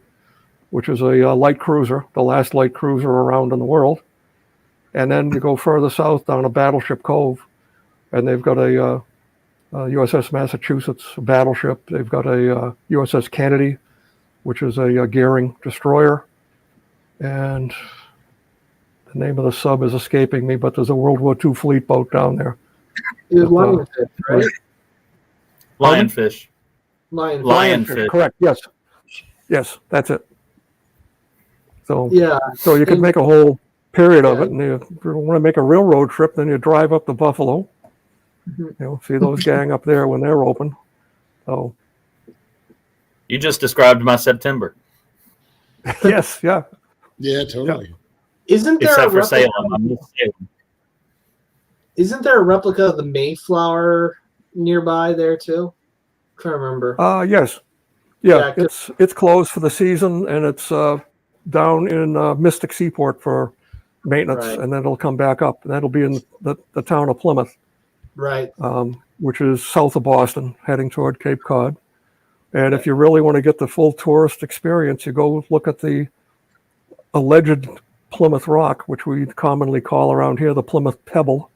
Speaker 2: which is a light cruiser, the last light cruiser around in the world. And then you go further south down to Battleship Cove, and they've got a USS Massachusetts battleship. They've got a USS Kennedy, which is a Gearing destroyer. And the name of the sub is escaping me, but there's a World War II fleet boat down there.
Speaker 5: Lionfish, right?
Speaker 4: Lionfish.
Speaker 5: Lionfish.
Speaker 2: Correct. Yes, that's it. So so you could make a whole period of it, and if you want to make a railroad trip, then you drive up to Buffalo. See those gang up there when they're open. So
Speaker 4: you just described my September.
Speaker 2: Yes, yeah,
Speaker 1: totally.
Speaker 2: Yeah.
Speaker 5: Isn't there
Speaker 4: Except
Speaker 5: a
Speaker 4: for
Speaker 5: replica?
Speaker 4: Salem. I miss Salem.
Speaker 5: Isn't there a replica of the Mayflower nearby there too? I'm trying to remember.
Speaker 2: Yes. Yeah, it's closed for the season, and it's down in Mystic Seaport for maintenance, and then it'll come back up, and that'll be in the town of Plymouth,
Speaker 5: right?
Speaker 2: Which is south of Boston, heading toward Cape Cod. And if you really want to get the full tourist experience, you go look at the alleged Plymouth Rock, which we commonly call around here the Plymouth Pebble.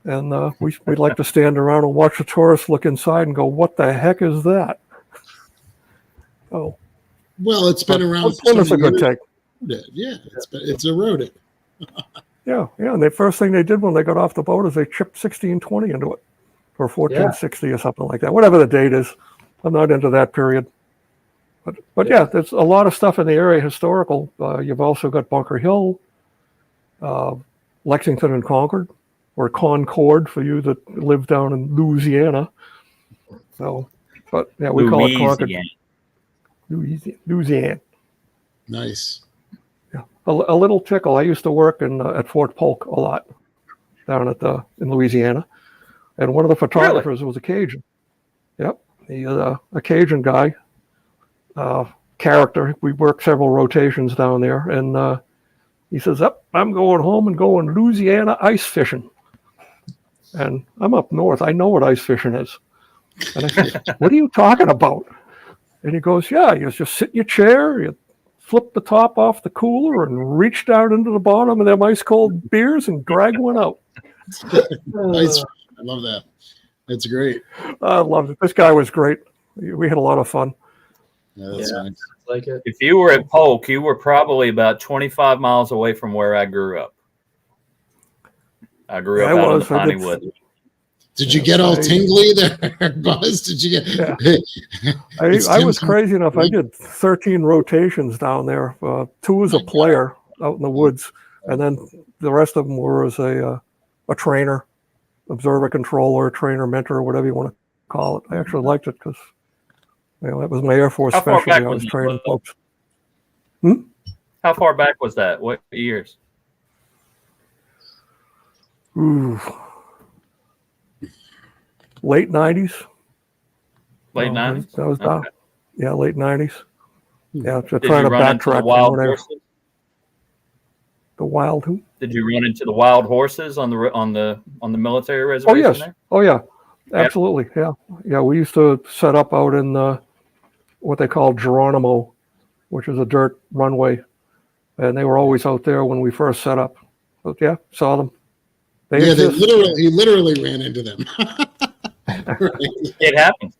Speaker 2: And we'd like to stand around and watch the tourists look inside and go, what the heck is that? Oh,
Speaker 1: well, it's been around.
Speaker 2: Plymouth's a good take.
Speaker 1: Yeah, it's eroded.
Speaker 2: Yeah. And the first thing they did when they got off the boat is they chipped 1620 into it, or 1460 or something like that. Whatever the date is, I'm not into that period. But yeah, there's a lot of stuff in the area historical. You've also got Bunker Hill, Lexington and Concord, or Concord for you that live down in Louisiana. So, but yeah, we call it Concord. Louisiana.
Speaker 1: Nice.
Speaker 2: Yeah, a little tickle. I used to work at Fort Polk a lot down in Louisiana, and one of the photographers was a Cajun. Yep, he a Cajun guy. Character. We worked several rotations down there, and he says, I'm going home and going Louisiana ice fishing. And I'm up north. I know what ice fishing is. And I said, what are you talking about? And he goes, yeah, you just sit in your chair, you flip the top off the cooler and reach down into the bottom of them ice cold beers and drag one out.
Speaker 1: Nice. I love that. That's great.
Speaker 2: I loved it. This guy was great. We had a lot of fun.
Speaker 1: Yeah, that's nice.
Speaker 5: Like it.
Speaker 4: If you were at Polk, you were probably about 25 miles away from where I grew up. I grew up out in the Piney Woods.
Speaker 1: Did you get all tingly there, Buzz? Did you get?
Speaker 2: Yeah. I was crazy enough. I did 13 rotations down there. 2 as a player out in the woods, and then the rest of them were as a trainer, observer controller, trainer, mentor, whatever you want to call it. I actually liked it because that was my Air Force specialty. I was training folks.
Speaker 4: How far back was that? What years?
Speaker 2: Ooh. Late 90s.
Speaker 4: Late 90s?
Speaker 2: That was down. Yeah, late 90s. Yeah,
Speaker 4: Did
Speaker 2: trying
Speaker 4: you
Speaker 2: to
Speaker 4: run into the
Speaker 2: backtrack
Speaker 4: wild
Speaker 2: from
Speaker 4: horses?
Speaker 2: The wild who?
Speaker 4: Did you run into the wild horses on the military reservation?
Speaker 2: Oh yes.
Speaker 4: There?
Speaker 2: Oh yeah. Absolutely. Yeah. Yeah. We used to set up out in what they call Geronimo, which is a dirt runway, and they were always out there when we first set up. But yeah, saw them.
Speaker 1: He literally ran into them.
Speaker 4: It happens.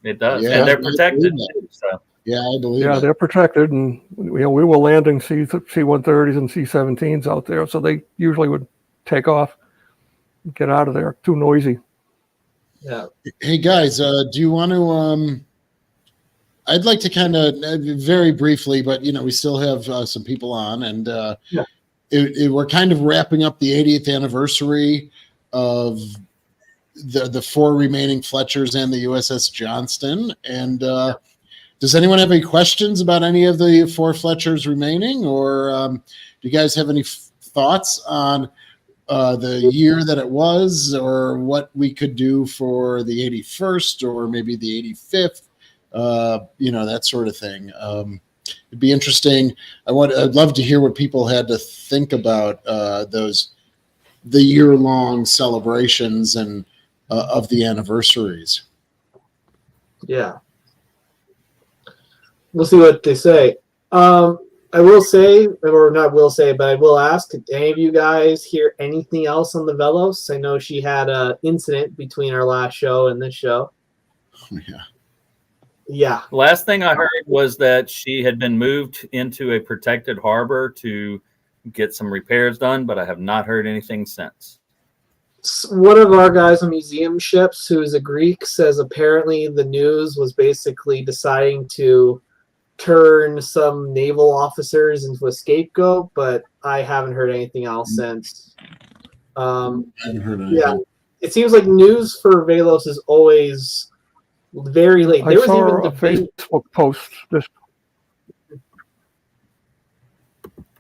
Speaker 4: It does,
Speaker 1: Yeah,
Speaker 4: and they're protected. So.
Speaker 1: Yeah, I believe.
Speaker 2: Yeah, they're protected, and we were landing C-130s and C-17s out there, so they usually would take off, and get out of there. Too noisy.
Speaker 5: Yeah.
Speaker 1: Hey guys, do you want to? I'd like to kind of very briefly, but we still have some people on, and we're kind of wrapping up the 80th anniversary of the 4 remaining Fletchers and the USS Johnston. And does anyone have any questions about any of the 4 Fletchers remaining, or do you guys have any thoughts on the year that it was, or what we could do for the 81st or maybe the 85th? That sort of thing. It'd be interesting. I'd love to hear what people had to think about the year-long celebrations and of the anniversaries.
Speaker 5: Yeah. We'll see what they say. I will say, or not will say, but I will ask, did any of you guys hear anything else on the Velos? I know she had an incident between our last show and this show.
Speaker 1: Yeah.
Speaker 5: Yeah.
Speaker 4: Last thing I heard was that she had been moved into a protected harbor to get some repairs done, but I have not heard anything since.
Speaker 5: One of our guys on Museum Ships, who is a Greek, says apparently the news was basically deciding to turn some naval officers into a scapegoat, but I haven't heard anything else since.
Speaker 1: I haven't heard anything.
Speaker 5: Yeah, it seems like news for Velos is always very late.
Speaker 2: I saw a Facebook post.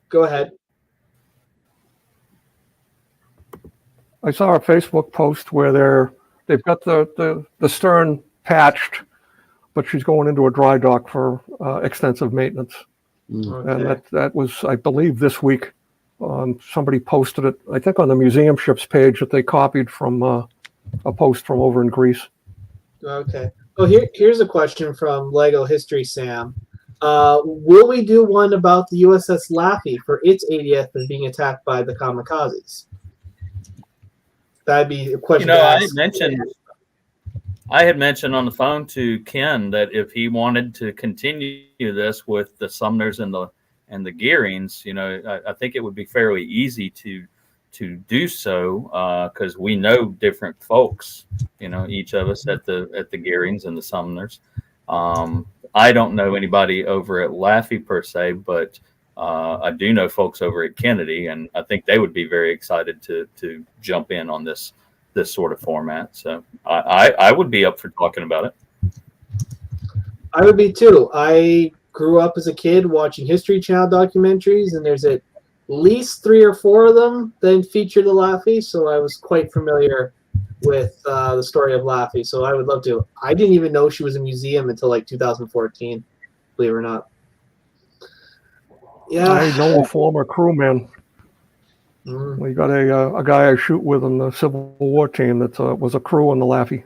Speaker 5: Go ahead.
Speaker 2: I saw a Facebook post where they've got the stern patched, but she's going into a dry dock for extensive maintenance.
Speaker 5: Okay.
Speaker 2: And that was, I believe, this week. Somebody posted it, I think, on the Museum Ships page that they copied from a post from over in Greece.
Speaker 5: Okay. Oh, here's a question from Lego History Sam. Will we do one about the USS Laffey for its 80th and being attacked by the Kamikazes? That'd be a question.
Speaker 4: I had mentioned on the phone to Ken that if he wanted to continue this with the Sumners and the Gearings, I think it would be fairly easy to do so because we know different folks, each of us at the Gearings and the Sumners. I don't know anybody over at Laffey per se, but I do know folks over at Kennedy, and I think they would be very excited to jump in on this sort of format. So I would be up for talking about it.
Speaker 5: I would be too. I grew up as a kid watching History Channel documentaries, and there's at least 3 or 4 of them that feature the Laffey, so I was quite familiar with the story of Laffey. So I would love to. I didn't even know she was a museum until like 2014, believe it or not. Yeah,
Speaker 2: I know a former crewman. We got a guy I shoot with on the Civil War team that was a crew on the Laffey.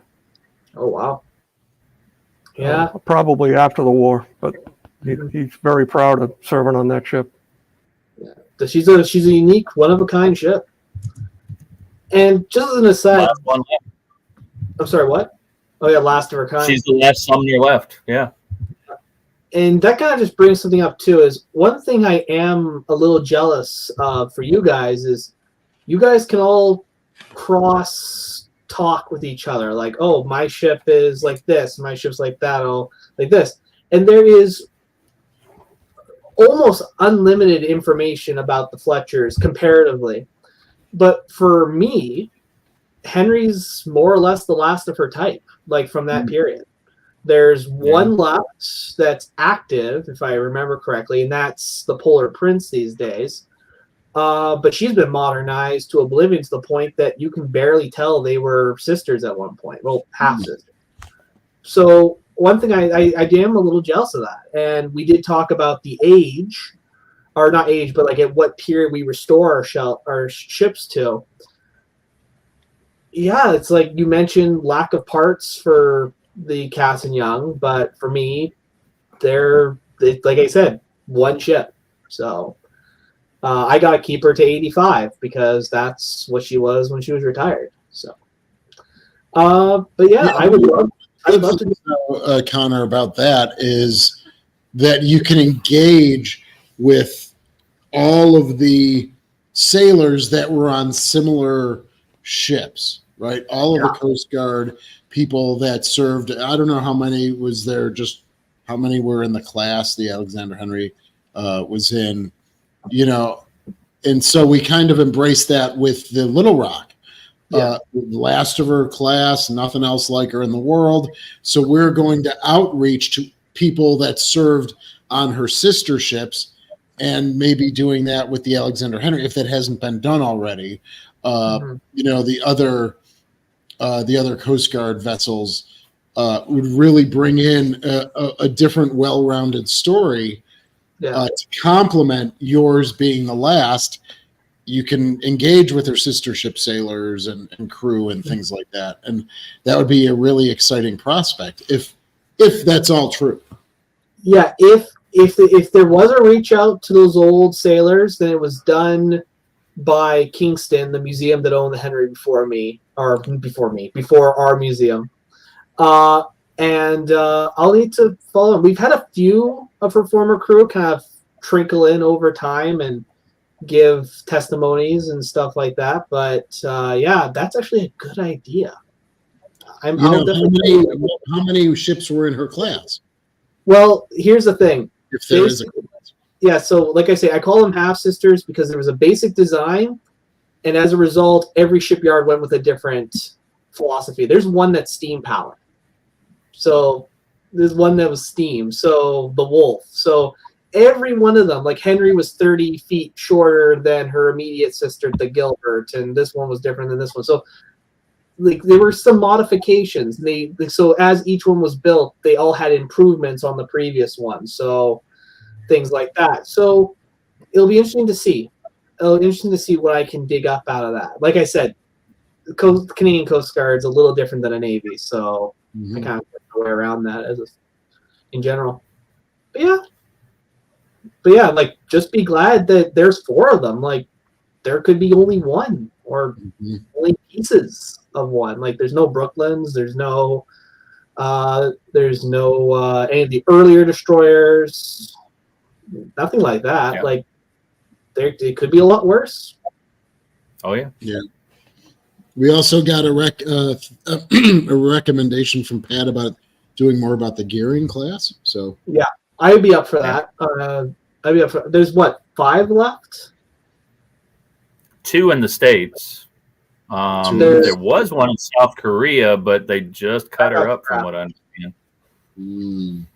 Speaker 5: Oh wow. Yeah.
Speaker 2: Probably after the war, but he's very proud of serving on that ship.
Speaker 5: Yeah. She's a unique, one of a kind ship. And just as an aside,
Speaker 4: Last one left.
Speaker 5: I'm sorry, what? Oh yeah, last of her kind.
Speaker 4: She's the last Sumner left. Yeah.
Speaker 5: And that kind of just brings something up too. Is one thing I am a little jealous of for you guys is you guys can all cross talk with each other. Like, oh, my ship is like this, my ship's like that, oh, like this. And there is almost unlimited information about the Fletchers comparatively. But for me, Henry's more or less the last of her type, like from that period. There's one left that's active, if I remember correctly, and that's the Polar Prince these days. But she's been modernized to oblivion to the point that you can barely tell they were sisters at one point. Well, half sisters. So one thing I am a little jealous of that. And we did talk about the age, or not age, but like at what period we restore our ships to. Yeah, it's like you mentioned lack of parts for the Cassin Young, but for me, they're like I said, one ship. So I got to keep her to 85 because that's what she was when she was retired. So, but yeah, I would love to
Speaker 1: know, Connor, about that is that you can engage with all of the sailors that were on similar ships, right? All of the Coast Guard people that served. I don't know how many was there, just how many were in the class the Alexander Henry was in, you know, and so we kind of embraced that with the Little Rock. Last of her class, nothing else like her in the world. So we're going to outreach to people that served on her sister ships and maybe doing that with the Alexander Henry if that hasn't been done already. You know, the other Coast Guard vessels would really bring in a different, well-rounded story to complement yours being the last. You can engage with her sister ship sailors and crew and things like that, and that would be a really exciting prospect if that's all true.
Speaker 5: Yeah, if there was a reach out to those old sailors, then it was done by Kingston, the museum that owned the Henry before our museum. And I'll need to follow. We've had a few of her former crew kind of trickle in over time and give testimonies and stuff like that. But yeah, that's actually a good idea. How
Speaker 1: many ships were in her class?
Speaker 5: Well, here's the thing.
Speaker 1: If there is a class.
Speaker 5: Yeah, so like I say, I call them half sisters because there was a basic design, and as a result, every shipyard went with a different philosophy. There's one that's steam powered. So there's one that was steam. So the Wolf. So every one of them, like Henry was 30 feet shorter than her immediate sister, the Gilbert, and this one was different than this one. So like there were some modifications. So as each one was built, they all had improvements on the previous one. So things like that. So it'll be interesting to see. It'll be interesting to see what I can dig up out of that. Like I said, the Canadian Coast Guard is a little different than a Navy, so I kind of get my way around that in general. But yeah, like just be glad that there's 4 of them. Like there could be only one or only pieces of one. Like there's no Brooklyns, there's no any of the earlier destroyers, nothing like that.
Speaker 4: Yeah.
Speaker 5: Like it could be a lot worse.
Speaker 4: Oh yeah.
Speaker 1: Yeah. We also got a recommendation from Pat about doing more about the gearing class. So
Speaker 5: yeah, I would be up for that. I'd be up for. There's what, 5 left?
Speaker 4: 2 in the States. There was one in South Korea, but they just cut her up, from what I understand.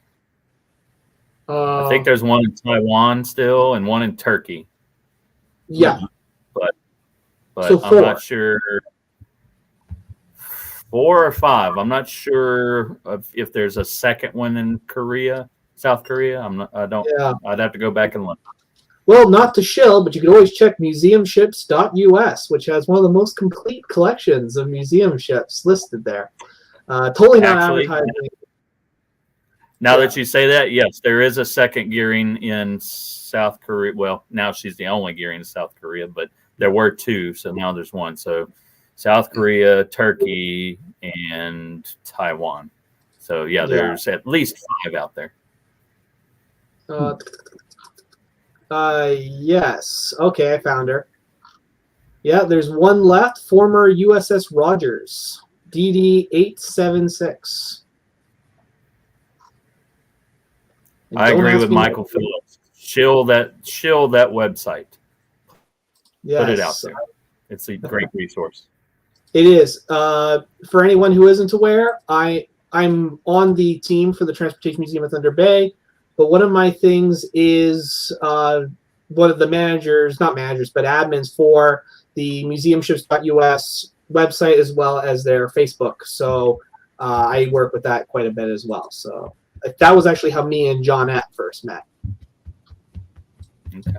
Speaker 4: I think there's one in Taiwan still, and one in Turkey.
Speaker 5: Yeah,
Speaker 4: but
Speaker 5: so
Speaker 4: I'm not sure. 4 or 5. I'm not sure if there's a second one in South Korea. I'd have to go back and look.
Speaker 5: Well, not to shill, but you can always check museumships.us, which has one of the most complete collections of museum ships listed there. Totally not advertising.
Speaker 4: Now that you say that, yes, there is a second gearing in South Korea. Well, now she's the only gearing in South Korea, but there were 2, so now there's 1. So South Korea, Turkey, and Taiwan. So yeah, there's at least 5 out there.
Speaker 5: Yes. Okay, I found her. Yeah, there's one left. Former USS Rogers, DD-876.
Speaker 4: I agree with Michael Phillips. Shill that website.
Speaker 5: Yes.
Speaker 4: Put it out there. It's a great resource.
Speaker 5: It is. For anyone who isn't aware, I'm on the team for the Transportation Museum at Thunder Bay, but one of my things is one of the admins for the museumships.us website as well as their Facebook. So I work with that quite a bit as well. So that was actually how me and Johnette first met.
Speaker 4: Okay.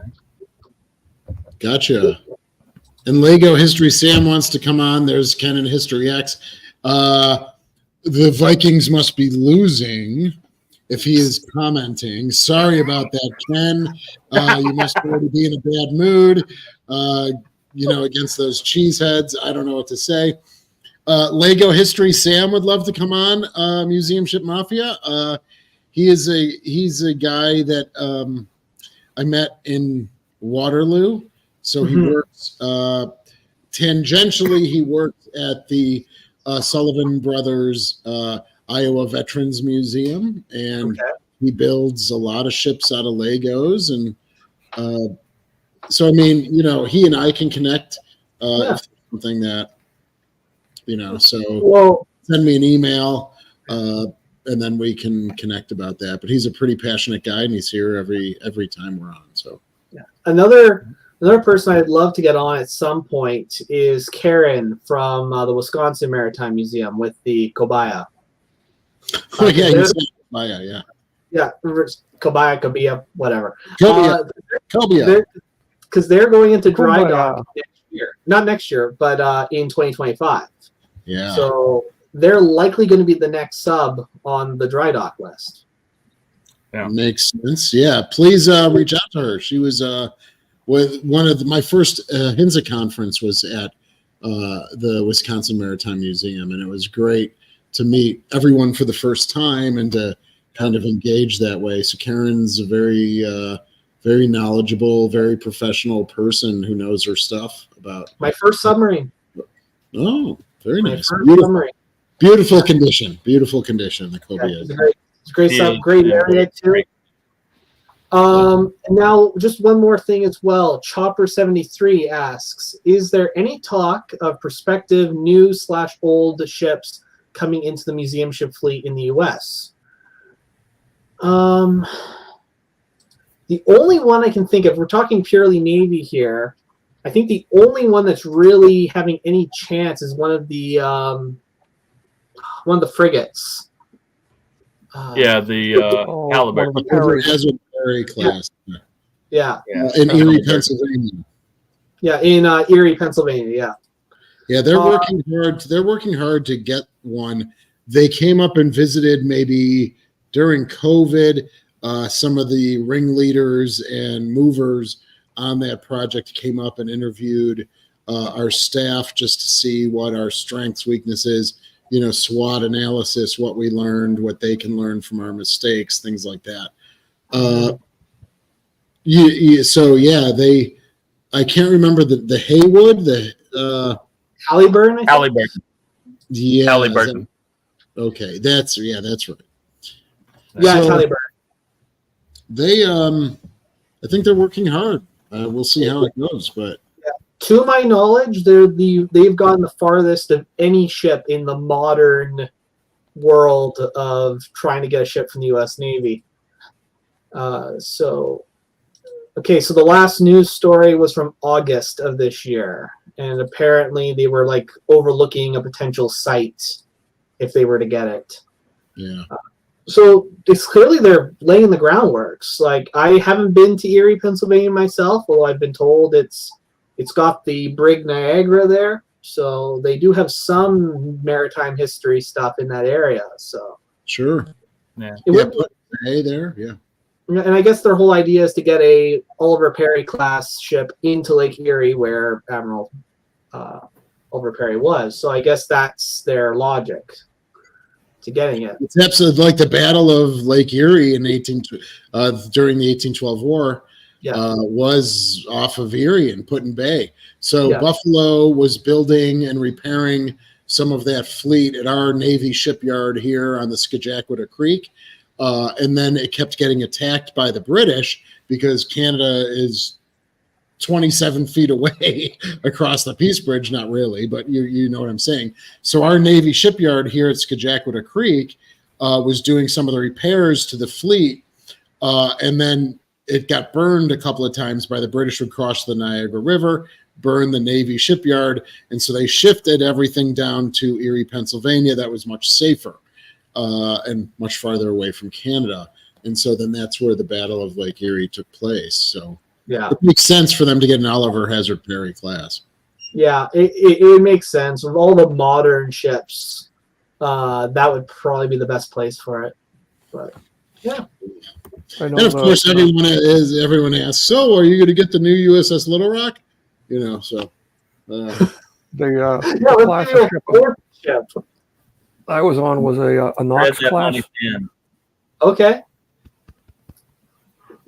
Speaker 1: Gotcha. And Lego History Sam wants to come on. There's Ken and History X. The Vikings must be losing if he is commenting. Sorry about that, Ken. You must already be in a bad mood, against those cheeseheads. I don't know what to say. Lego History Sam would love to come on Museum Ship Mafia. He's a guy that I met in Waterloo. So he works tangentially. He worked at the Sullivan Brothers Iowa Veterans Museum, and he builds a lot of ships out of Legos. And so, I mean, he and I can connect. If something that, so send me an email, and then we can connect about that. But he's a pretty passionate guy, and he's here every time we're on. So
Speaker 5: Another person I'd love to get on at some point is Karen from the Wisconsin Maritime Museum with the Kobaya.
Speaker 1: Oh, yeah, you said Kobaya, yeah.
Speaker 5: Yeah, Kobaya, Kobia, whatever.
Speaker 1: Kobia.
Speaker 5: Because they're going into dry dock next year. Not next year, but in 2025.
Speaker 1: Yeah.
Speaker 5: So they're likely going to be the next sub on the dry dock list.
Speaker 4: Yeah.
Speaker 1: Makes sense. Yeah, please reach out to her. She was with one of my first HINSA conference was at the Wisconsin Maritime Museum, and it was great to meet everyone for the first time and to kind of engage that way. So Karen's a very, very knowledgeable, very professional person who knows her stuff about.
Speaker 5: My first submarine.
Speaker 1: Oh, very nice.
Speaker 5: Beautiful
Speaker 1: condition. Beautiful condition. The Cobia.
Speaker 5: It's great sub, great area too. Now, just one more thing as well. Chopper73 asks, is there any talk of prospective new/old ships coming into the museum ship fleet in the U.S.? The only one I can think of, we're talking purely Navy here, I think the only one that's really having any chance is one of the frigates.
Speaker 4: Halliburton.
Speaker 1: Class.
Speaker 5: Yeah.
Speaker 1: In Erie, Pennsylvania.
Speaker 5: Yeah, in Erie, Pennsylvania. Yeah.
Speaker 1: Yeah, they're working hard. They're working hard to get one. They came up and visited maybe during COVID. Some of the ringleaders and movers on that project came up and interviewed our staff just to see what our strengths, weaknesses, SWOT analysis, what we learned, what they can learn from our mistakes, things like that. I can't remember the Haywood, the
Speaker 5: Halliburton.
Speaker 4: Halliburton.
Speaker 1: Yeah.
Speaker 4: Halliburton.
Speaker 1: Okay, that's right.
Speaker 5: Yeah, so, Halliburton.
Speaker 1: They, I think they're working hard. We'll see how it goes, but.
Speaker 5: To my knowledge, they've gone the farthest of any ship in the modern world of trying to get a ship from the U.S. Navy. So the last news story was from August of this year, and apparently they were overlooking a potential site if they were to get it.
Speaker 1: Yeah.
Speaker 5: So it's clearly they're laying the groundworks. I haven't been to Erie, Pennsylvania myself, although I've been told it's got the Brig Niagara there, so they do have some maritime history stuff in that area. So
Speaker 1: sure,
Speaker 5: hey
Speaker 1: there, yeah.
Speaker 5: And I guess their whole idea is to get a Oliver Perry class ship into Lake Erie, where Admiral over Perry was. So I guess that's their logic to getting it.
Speaker 1: It's absolutely like the Battle of Lake Erie in during the 1812 War. Was off of Erie and Put in Bay. So Buffalo was building and repairing some of that fleet at our Navy shipyard here on the Scajacqueta Creek. And then it kept getting attacked by the British because Canada is 27 feet away across the Peace Bridge. Not really, but you know what I'm saying. So our Navy shipyard here at Scajacqueta Creek was doing some of the repairs to the fleet. And then it got burned a couple of times by the British would cross the Niagara River, burn the Navy shipyard. And so they shifted everything down to Erie, Pennsylvania. That was much safer and much farther away from Canada. And so then that's where the Battle of Lake Erie took place. So it makes sense for them to get an Oliver Hazard Perry class.
Speaker 5: Yeah, it makes sense. With all the modern ships, that would probably be the best place for it. But yeah.
Speaker 1: And of course, everyone asks, so are you going to get the new USS Little Rock? You know, so.
Speaker 2: The classic ship I was on was a Knox class.
Speaker 5: Okay.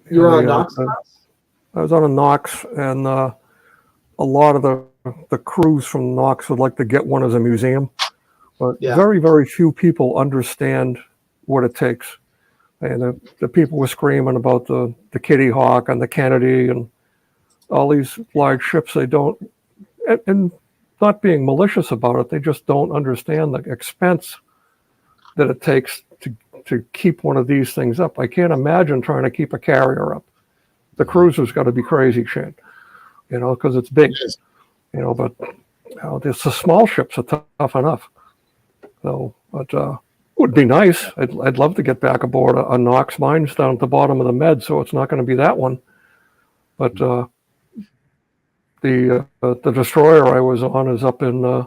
Speaker 5: You were on Knox class?
Speaker 2: I was on a Knox, and a lot of the crews from Knox would like to get one as a museum. But very, very few people understand what it takes. And the people were screaming about the Kitty Hawk and the Kennedy and all these large ships. They don't, and not being malicious about it, they just don't understand the expense that it takes to keep one of these things up. I can't imagine trying to keep a carrier up. The cruiser's got to be crazy shit, you know, because it's big, you know, but the small ships are tough enough. So, but would be nice. I'd love to get back aboard a Knox. Mine's down at the bottom of the Med, so it's not going to be that one. But the destroyer I was on is up in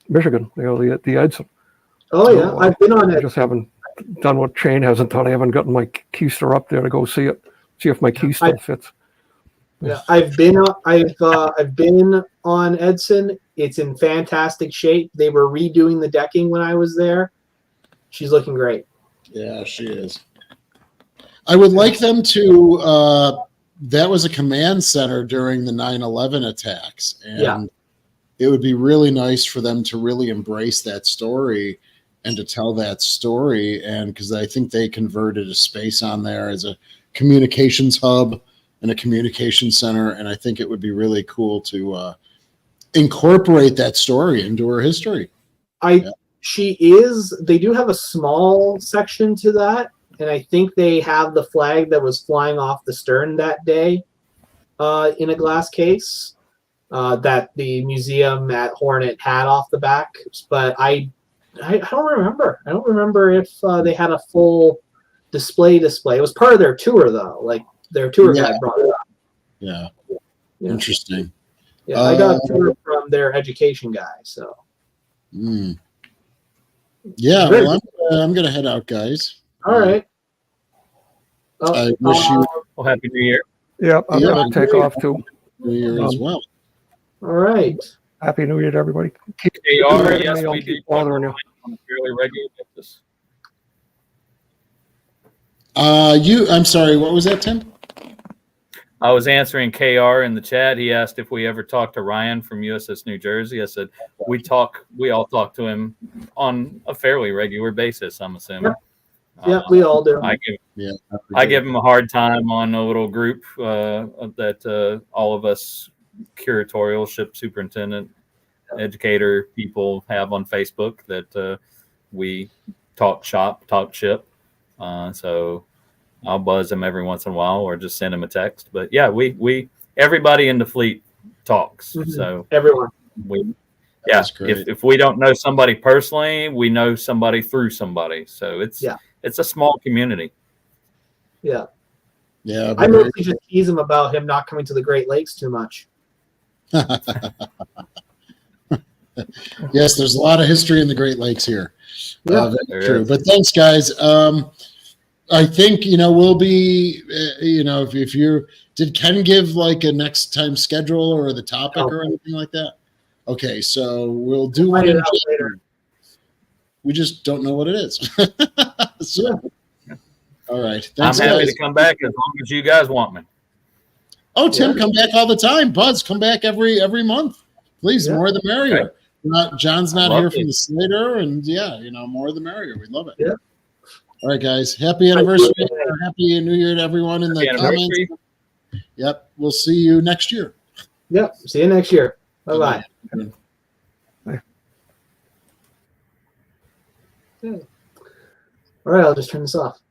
Speaker 2: Michigan. You know, the Edson.
Speaker 5: Oh yeah, I've been on it.
Speaker 2: I just haven't done what Shane hasn't done. I haven't gotten my keister up there to go see if my key still fits.
Speaker 5: Yeah, I've been on Edson. It's in fantastic shape. They were redoing the decking when I was there. She's looking great.
Speaker 1: Yeah, she is. I would like them to. That was a command center during the 9/11 attacks, and it would be really nice for them to really embrace that story and to tell that story. And because I think they converted a space on there as a communications hub and a communication center, and I think it would be really cool to incorporate that story into her history.
Speaker 5: They do have a small section to that, and I think they have the flag that was flying off the stern that day in a glass case that the museum at Hornet had off the back. But I don't remember. I don't remember if they had a full display. It was part of their tour, though. Like their tour guide brought it up.
Speaker 1: Yeah. Interesting.
Speaker 5: Yeah, I got a tour from their education guy. So.
Speaker 1: Yeah, well, I'm going to head out, guys.
Speaker 5: All right.
Speaker 1: I wish you.
Speaker 4: Well, Happy New Year.
Speaker 2: Yeah, I'm going to take off too.
Speaker 1: New Year as well.
Speaker 5: All right.
Speaker 2: Happy New Year to everybody.
Speaker 4: Yes, we do.
Speaker 2: Bothering you.
Speaker 4: On a fairly regular basis.
Speaker 1: I'm sorry, what was that, Tim?
Speaker 4: I was answering KR in the chat. He asked if we ever talked to Ryan from USS New Jersey. I said we all talk to him on a fairly regular basis, I'm assuming.
Speaker 5: Yeah, we all do.
Speaker 4: I give him a hard time on a little group that all of us curatorial ship superintendent educator people have on Facebook that we talk ship. So I'll buzz him every once in a while or just send him a text. But yeah, we everybody in the fleet talks. Mm-hmm. So
Speaker 5: everyone.
Speaker 4: If we don't know somebody personally, we know somebody through somebody. So it's a small community.
Speaker 5: Yeah.
Speaker 1: Yeah.
Speaker 5: I mostly just tease him about him not coming to the Great Lakes too much.
Speaker 1: Yes, there's a lot of history in the Great Lakes here.
Speaker 5: Yeah,
Speaker 1: that's true. But thanks, guys. I think we'll be. If you did Ken give like a next time schedule or the topic or anything like that? Okay, so we'll do one
Speaker 5: Find it
Speaker 1: in
Speaker 5: out later.
Speaker 1: January. We just don't know what it is. So, all right.
Speaker 4: I'm
Speaker 1: Thanks,
Speaker 4: happy
Speaker 1: guys.
Speaker 4: to come back as long as you guys want me.
Speaker 1: Oh, Tim,
Speaker 5: Yeah.
Speaker 1: come back all the time. Buzz, come back every month. Please,
Speaker 5: Yeah.
Speaker 1: more the merrier.
Speaker 4: Okay.
Speaker 1: John's
Speaker 4: I'd
Speaker 1: not
Speaker 4: love
Speaker 1: here
Speaker 4: to.
Speaker 1: from the Slater, and yeah, more the merrier. We love it.
Speaker 5: Yeah.
Speaker 1: All right, guys. Happy anniversary. Happy New Year to everyone in the
Speaker 4: Happy
Speaker 1: comments.
Speaker 4: anniversary.
Speaker 1: Yep. We'll see you next year.
Speaker 5: Yep. See you next year. Bye-bye. All right, I'll just turn this off.